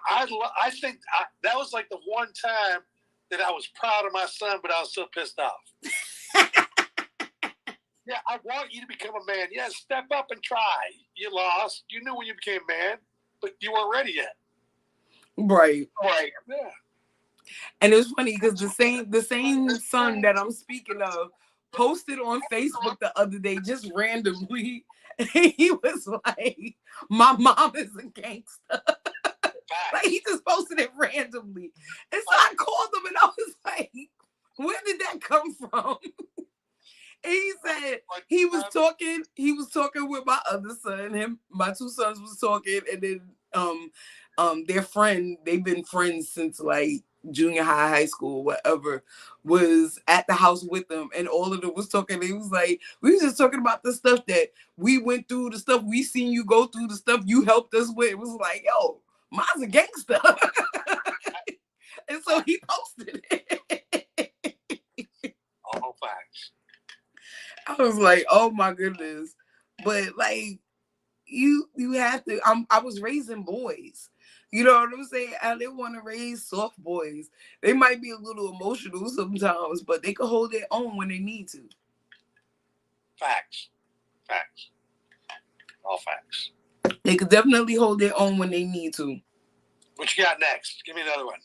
I think that was like the one time that I was proud of my son, but I was so pissed off. Yeah, I want you to become a man. Yeah, step up and try. You lost. You knew when you became man, but you weren't ready yet.
Right.
Right. Yeah.
And it was funny because the same son that I'm speaking of posted on Facebook the other day just randomly. He was like, my mom is a gangster. Like he just posted it randomly. And so I called him and I was like, where did that come from? And he said he was talking with my other son. My two sons was talking, and then their friend, they've been friends since like junior high school, whatever, was at the house with them, and all of them was talking. They was like, we was just talking about the stuff that we went through, the stuff we seen you go through, the stuff you helped us with. It was like, yo, mom's a gangster. And so he posted it.
All facts.
I was like, oh my goodness. But like, you have to, I was raising boys. You know what I'm saying? I didn't want to raise soft boys. They might be a little emotional sometimes, but they can hold their own when they need to.
Facts. Facts. All facts.
They could definitely hold their own when they need to.
What you got next? Give me another one.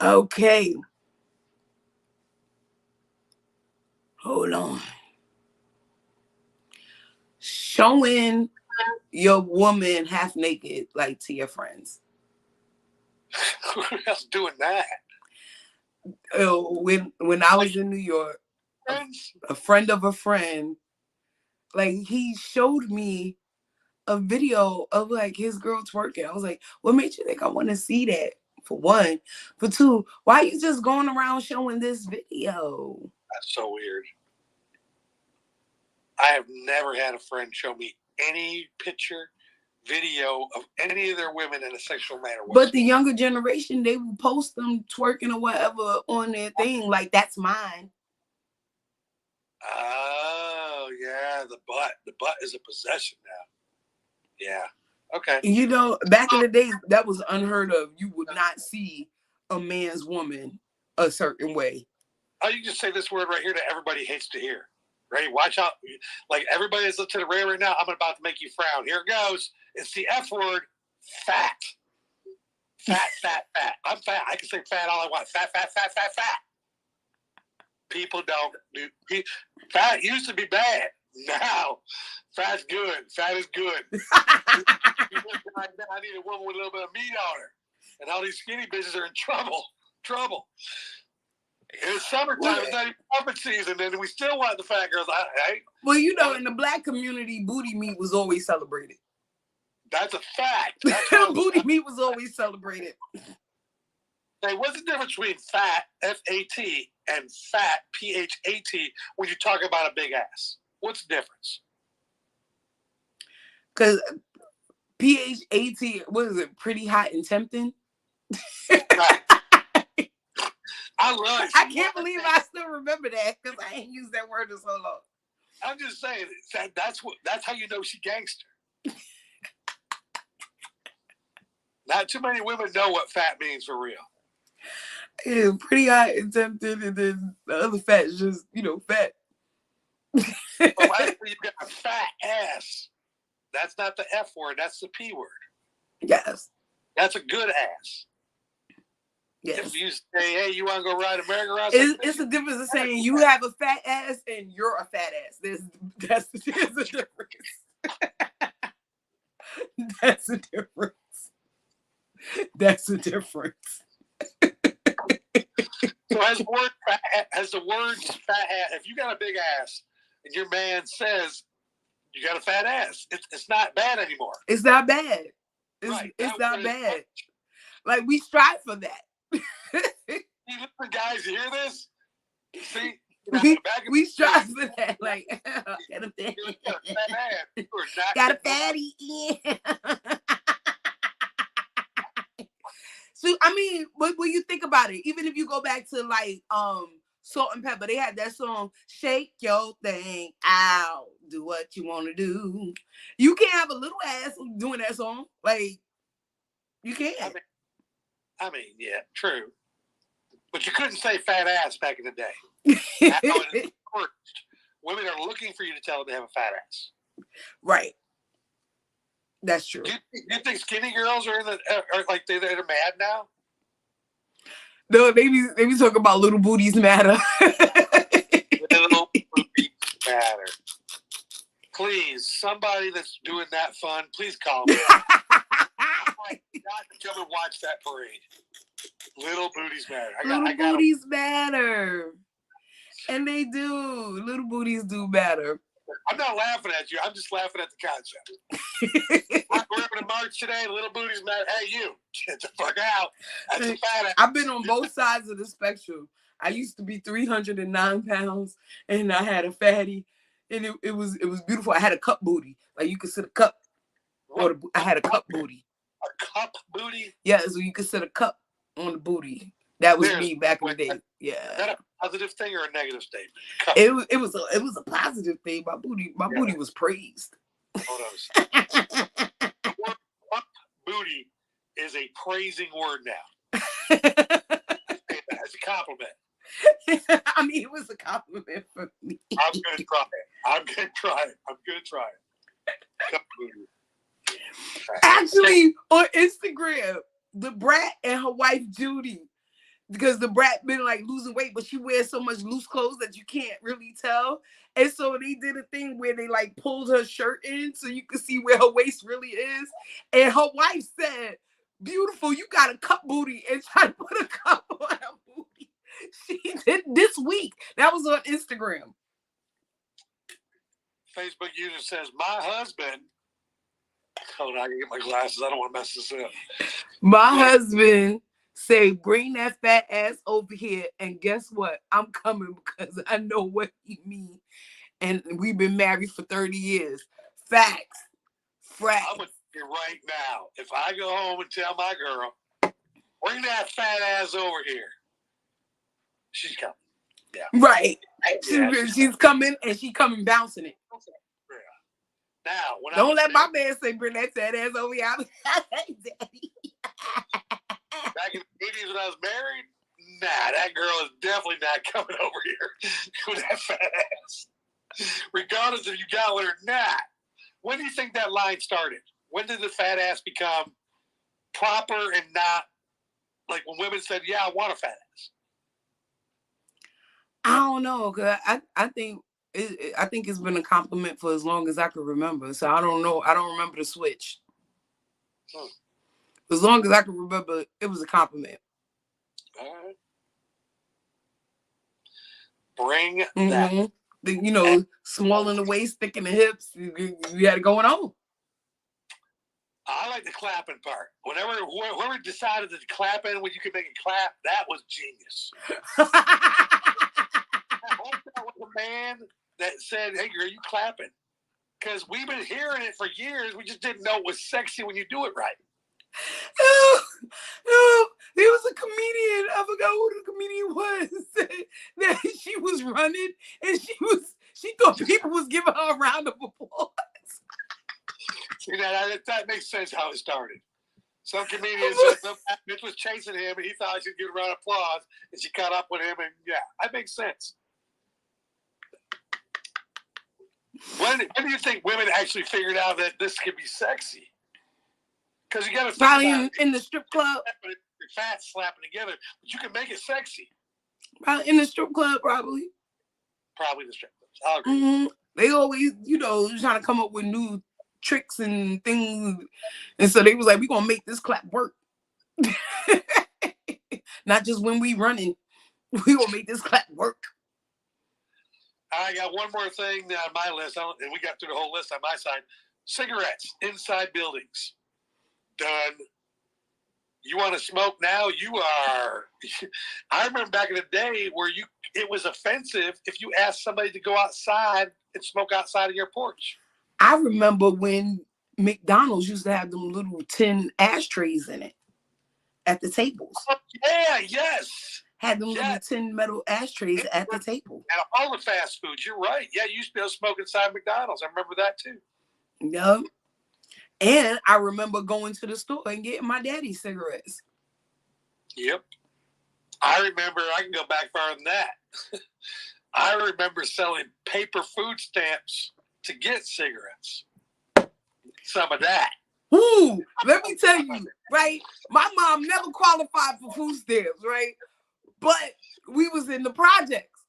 Okay. Hold on. Showing your woman half naked, like to your friends.
Who else doing that?
When I was in New York, a friend of a friend, like he showed me a video of like his girl twerking. I was like, what made you think I want to see that? For one. For two, why are you just going around showing this video?
That's so weird. I have never had a friend show me any picture, video of any of their women in a sexual manner.
But the younger generation, they will post them twerking or whatever on their thing. Like, that's mine.
Oh, yeah. The butt. The butt is a possession now. Yeah. Okay.
You know, back in the days, that was unheard of. You would not see a man's woman a certain way.
Oh, you just say this word right here that everybody hates to hear. Ready? Watch out. Like, everybody that's listening to the radio right now, I'm about to make you frown. Here it goes. It's the F word, fat. Fat, fat, fat. I'm fat. I can say fat all I want. Fat, fat, fat, fat, fat. People don't do. Fat used to be bad. Now, fat's good. Fat is good. I need a woman with a little bit of meat on her. And all these skinny bitches are in trouble. Trouble. It's summertime. It's not even pumping season, and we still want the fat girls.
Well, you know, in the black community, booty meat was always celebrated.
That's a fact.
Booty meat was always celebrated.
Hey, what's the difference between fat, F-A-T, and fat, P-H-A-T, when you talk about a big ass? What's the difference?
Because P-H-A-T, what is it, pretty hot and tempting?
I love it.
I can't believe I still remember that because I ain't used that word in so long.
I'm just saying, that's how you know she gangster. Not too many women know what fat means for real.
Yeah, pretty hot and tempting, and then the other fat is just, you know, fat.
Well, you got a fat ass. That's not the F word. That's the P word.
Yes.
That's a good ass.
Yes.
If you say, hey, you want to go ride a merry-go-round?
It's a difference of saying you have a fat ass and you're a fat ass. There's a difference. That's a difference. That's a difference.
So has the word fat ass, if you got a big ass and your man says you got a fat ass, it's not bad anymore.
It's not bad.
Right.
It's not bad. Like, we strive for that.
You listen, guys, you hear this? See?
We strive for that. Like, got a fatty. Got a fatty. Yeah. So, I mean, when you think about it, even if you go back to like Salt and Pepper, they had that song, Shake Your Thing Out, do what you want to do. You can't have a little ass doing that song. Like, you can't.
I mean, yeah, true. But you couldn't say fat ass back in the day. Women are looking for you to tell them they have a fat ass.
Right. That's true.
Do you think skinny girls are like they're mad now?
No, they be talking about little booties matter.
Little booties matter. Please, somebody that's doing that fun, please call me. I got to come and watch that parade. Little booties matter.
Little booties matter. And they do. Little booties do matter.
I'm not laughing at you. I'm just laughing at the concept. We're having a march today. Little booties matter. Hey, you. Get the fuck out. That's a fat ass.
I've been on both sides of the spectrum. I used to be 309 pounds, and I had a fatty, and it was beautiful. I had a cup booty. Like, you could sit a cup. I had a cup booty.
A cup booty?
Yeah, so you could sit a cup on the booty. That was me back in the day. Yeah.
Is that a positive thing or a negative statement?
It was a positive thing. My booty was praised.
Hold on. Cup booty is a praising word now. It's a compliment.
I mean, it was a compliment for me.
I'm gonna try it. Cup booty.
Actually, on Instagram, the Brat and her wife Judy, because the Brat been like losing weight, but she wears so much loose clothes that you can't really tell. And so they did a thing where they like pulled her shirt in so you could see where her waist really is. And her wife said, "Beautiful, you got a cup booty," and tried to put a cup on her booty. She did this week. That was on Instagram.
Facebook user says, my husband Hold on, I can get my glasses. I don't want to mess this up.
My husband say, bring that fat ass over here, and guess what? I'm coming because I know what he means. And we've been married for 30 years. Facts. Facts.
I'm going to tell you right now, if I go home and tell my girl, bring that fat ass over here, she's coming. Yeah.
Right.
Yeah,
She's coming, and she coming bouncing it.
Yeah. Now, when
don't let my man say, bring that fat ass over here. Daddy.
Back in the 80s when I was married, nah, that girl is definitely not coming over here with that fat ass. Regardless if you got one or not. When do you think that line started? When did the fat ass become proper and not like when women said, yeah, I want a fat ass?
I don't know, cause I think it's been a compliment for as long as I can remember. So I don't know. I don't remember the switch. As long as I can remember, it was a compliment.
All right. Bring that.
Small in the waist, thick in the hips. You had it going on.
I like the clapping part. Whoever decided that clapping when you could make it clap, that was genius. I hope that was a man that said, "Hey, girl, you clapping?" Because we've been hearing it for years. We just didn't know it was sexy when you do it right.
No, there was a comedian. I forgot who the comedian was. That she was running and she thought people was giving her a round of applause.
See, that makes sense how it started. Some comedians, Mitch was chasing him and he thought she'd get a round of applause, and she caught up with him, and yeah, that makes sense. When do you think women actually figured out that this could be sexy? Because you got to think
probably in the strip club.
You're fat slapping together, but you can make it sexy.
Probably in the strip club, probably.
Probably the strip clubs. I'll agree.
Mm-hmm. They always, trying to come up with new tricks and things, and so they was like, "We gonna make this clap work." Not just when we running. We gonna make this clap work.
I got one more thing on my list, and we got through the whole list on my side. Cigarettes inside buildings. Done. You want to smoke now? You are. I remember back in the day where it was offensive if you asked somebody to go outside and smoke outside of your porch.
I remember when McDonald's used to have them little tin ashtrays in it at the tables.
Oh, yeah, yes.
Had them little tin metal ashtrays at the table.
And all the fast foods, you're right. Yeah, you used to be able to smoke inside McDonald's. I remember that too.
Yep. And I remember going to the store and getting my daddy's cigarettes.
Yep. I remember, I can go back farther than that. I remember selling paper food stamps to get cigarettes. Some of that.
Ooh, let me tell you, right? My mom never qualified for food stamps, right? But we was in the projects.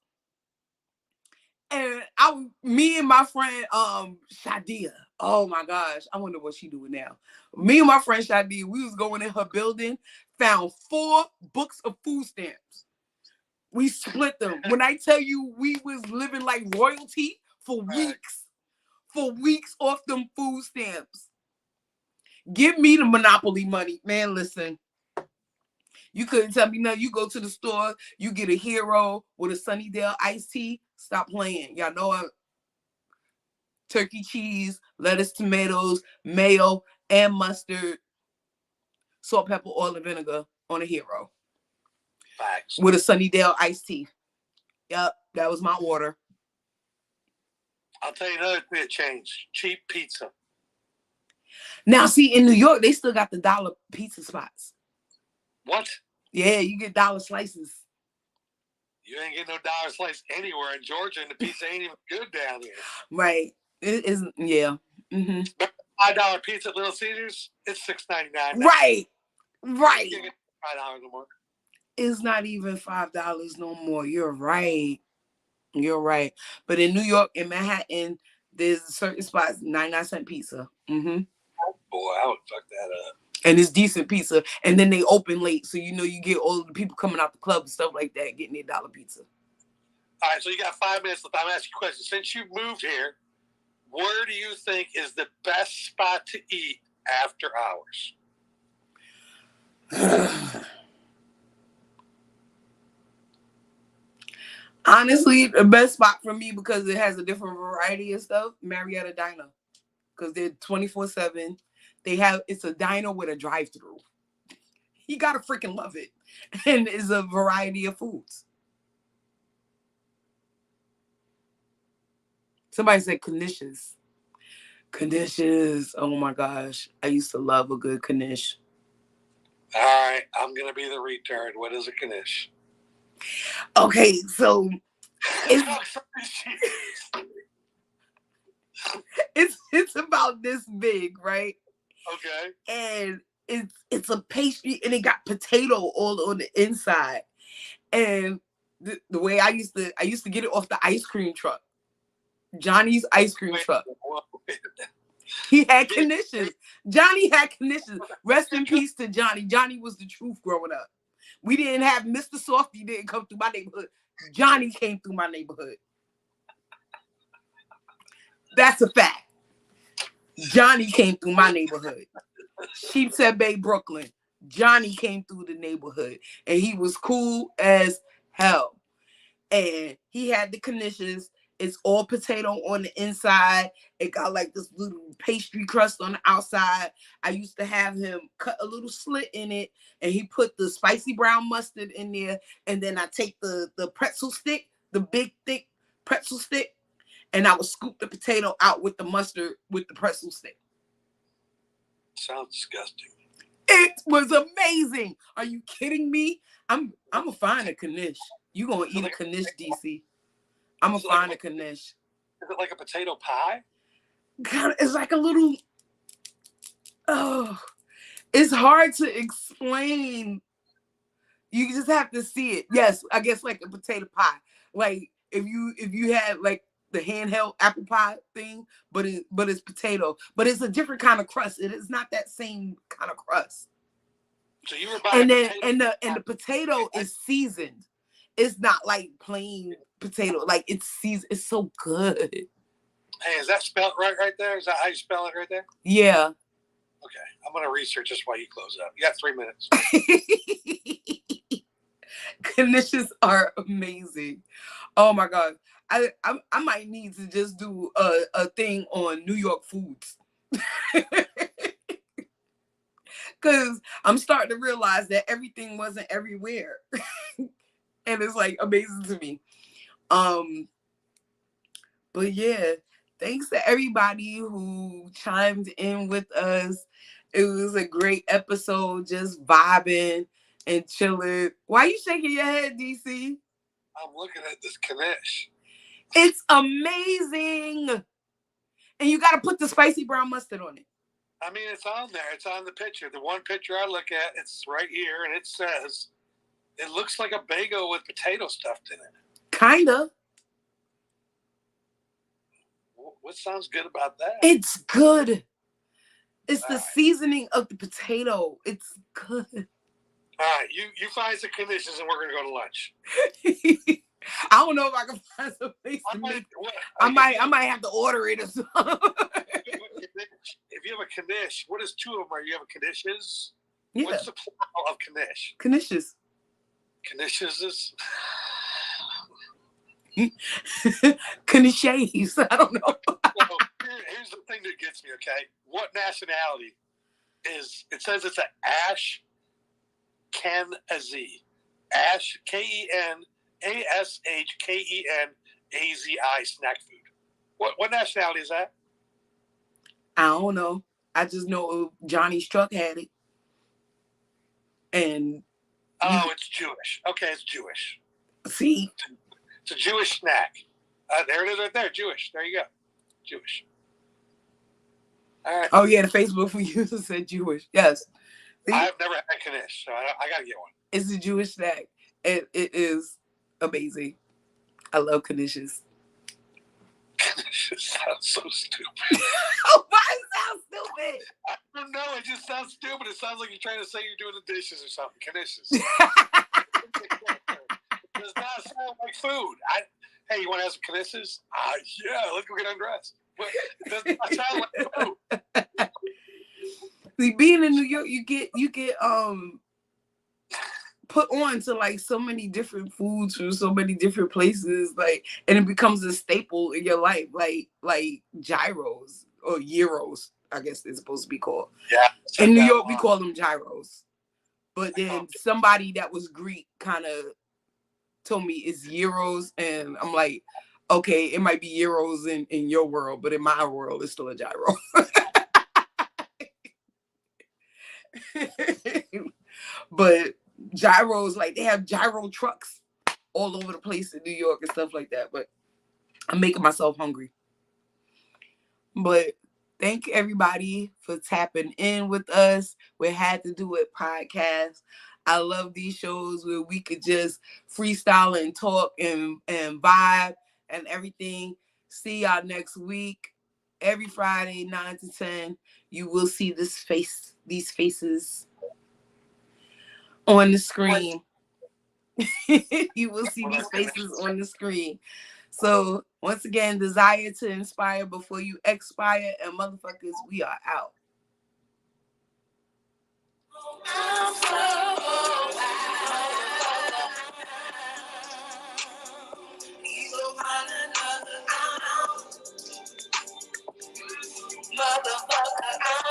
And me and my friend, Shadia. Oh my gosh, I wonder what she doing now. Me and my friend Shadia, we was going in her building, found 4 books of food stamps. We split them. When I tell you we was living like royalty for weeks off them food stamps. Give me the Monopoly money. Man, listen. You couldn't tell me nothing. You go to the store, you get a Hero with a Sunnydale iced tea. Stop playing. Y'all know turkey cheese, lettuce, tomatoes, mayo, and mustard, salt, pepper, oil, and vinegar on a Hero.
Facts.
With a Sunnydale iced tea. Yep, that was my order.
I'll tell you another thing that changed. Cheap pizza.
Now, see, in New York, they still got the dollar pizza spots.
What?
Yeah, you get dollar slices.
You ain't getting no dollar slice anywhere in Georgia, and the pizza ain't even good down here.
Right. It isn't, yeah. Mm-hmm.
$5 pizza at Little Caesars, it's $6.99.
Right.
You can't get $5 no more.
It's not even $5 no more. You're right. You're right. But in New York, in Manhattan, there's certain spots, 99-cent pizza. Mm-hmm.
Boy, I would fuck that up.
And it's decent pizza. And then they open late. So, you get all the people coming out the club and stuff like that getting their dollar pizza.
All right, so you got 5 minutes left. I'm going to ask you a question. Since you moved here, where do you think is the best spot to eat after hours?
Honestly, the best spot for me, because it has a different variety of stuff, Marietta Diner. Because they're 24/7. It's a diner with a drive-through. You gotta freaking love it. And it's a variety of foods. Somebody said Knishes. Knishes. Oh my gosh. I used to love a good knish.
All right, I'm gonna be the retard. What is a knish?
Okay, so it's about this big, right?
Okay.
And it's a pastry, and it got potato all on the inside. And the way I used to get it off the ice cream truck. Johnny's ice cream truck. He had knishes. Johnny had knishes. Rest in peace to Johnny. Johnny was the truth growing up. We didn't have Mr. Softy didn't come through my neighborhood. Johnny came through my neighborhood. That's a fact. Johnny came through my neighborhood. Sheepshead Bay, Brooklyn. Johnny came through the neighborhood, and he was cool as hell. And he had the knishes. It's all potato on the inside. It got like this little pastry crust on the outside. I used to have him cut a little slit in it, and he put the spicy brown mustard in there. And then I take the pretzel stick, the big thick pretzel stick, and I would scoop the potato out with the mustard with the pretzel stick.
Sounds disgusting.
It was amazing. Are you kidding me? I'm gonna find a knish. You gonna eat a knish, DC? I'm gonna find a knish.
Is it like a potato pie?
God, it's like a little. Oh, it's hard to explain. You just have to see it. Yes, I guess like a potato pie. Like if you had like the handheld apple pie thing, but it's potato, but it's a different kind of crust. It is not that same kind of crust.
So you were buying
and the potato is seasoned. It's not like plain potato. Like it's seasoned. It's so good.
Hey, is that spelled right there? Is that how you spell it right there?
Yeah.
Okay, I'm gonna research this while you close up. You got 3 minutes.
Knishes are amazing. Oh my god. I might need to just do a thing on New York foods. Because I'm starting to realize that everything wasn't everywhere. And it's like amazing to me. But yeah, thanks to everybody who chimed in with us. It was a great episode, just vibing and chilling. Why are you shaking your head, DC?
I'm looking at this knish.
It's amazing. And you got to put the spicy brown mustard on it.
I mean, it's on there. It's on the picture. The one picture I look at, it's right here, and it says, it looks like a bagel with potato stuffed in it.
Kinda.
What sounds good about that?
It's good. It's the seasoning of the potato. It's good.
All right, you find some knishes, and we're going to go to lunch.
I don't know if I can find some place to make. I might have to order it or something.
If you have a knish, what is two of them? Are you have a knishes?
Yeah.
What's the plural of knish?
Knishes.
Knishes.
Knishes. I don't know.
Well, here's the thing that gets me. Okay, what nationality is? It says it's an Ashkenazi. Ash KenAshKenazi snack food. What nationality is that?
I don't know. I just know Johnny's truck had it. And
it's Jewish. Okay, it's Jewish.
See?
It's a Jewish snack. There it is right there. Jewish. There you go. Jewish. All right.
Oh, yeah, the Facebook user said Jewish. Yes. See?
I've never had knish, so I got to get one.
It's a Jewish snack. It is amazing. I love knishes.
Knishes sounds so stupid.
Oh, why does it sound stupid?
I don't know. It just sounds stupid. It sounds like you're trying to say you're doing the dishes or something. Knishes. It does not sound like food. Hey, you want to have some knishes? Yeah, let's go get undressed. It does not sound like food.
See, being in New York, you get put on to like so many different foods from so many different places, like, and it becomes a staple in your life, like gyros or gyros, I guess they're supposed to be called.
Yeah.
In New York, we call them gyros. But then somebody that was Greek kind of told me it's euros, and I'm like, okay, it might be euros in your world, but in my world, it's still a gyro. But gyros, like they have gyro trucks all over the place in New York and stuff like that. But I'm making myself hungry. But thank everybody for tapping in with us. We Had to Do It podcast. I love these shows where we could just freestyle and talk and vibe and everything. See y'all next week. Every Friday, 9 to 10, you will see these faces on the screen. You will see these faces on the screen. So once again, desire to inspire before you expire, and motherfuckers, we are out.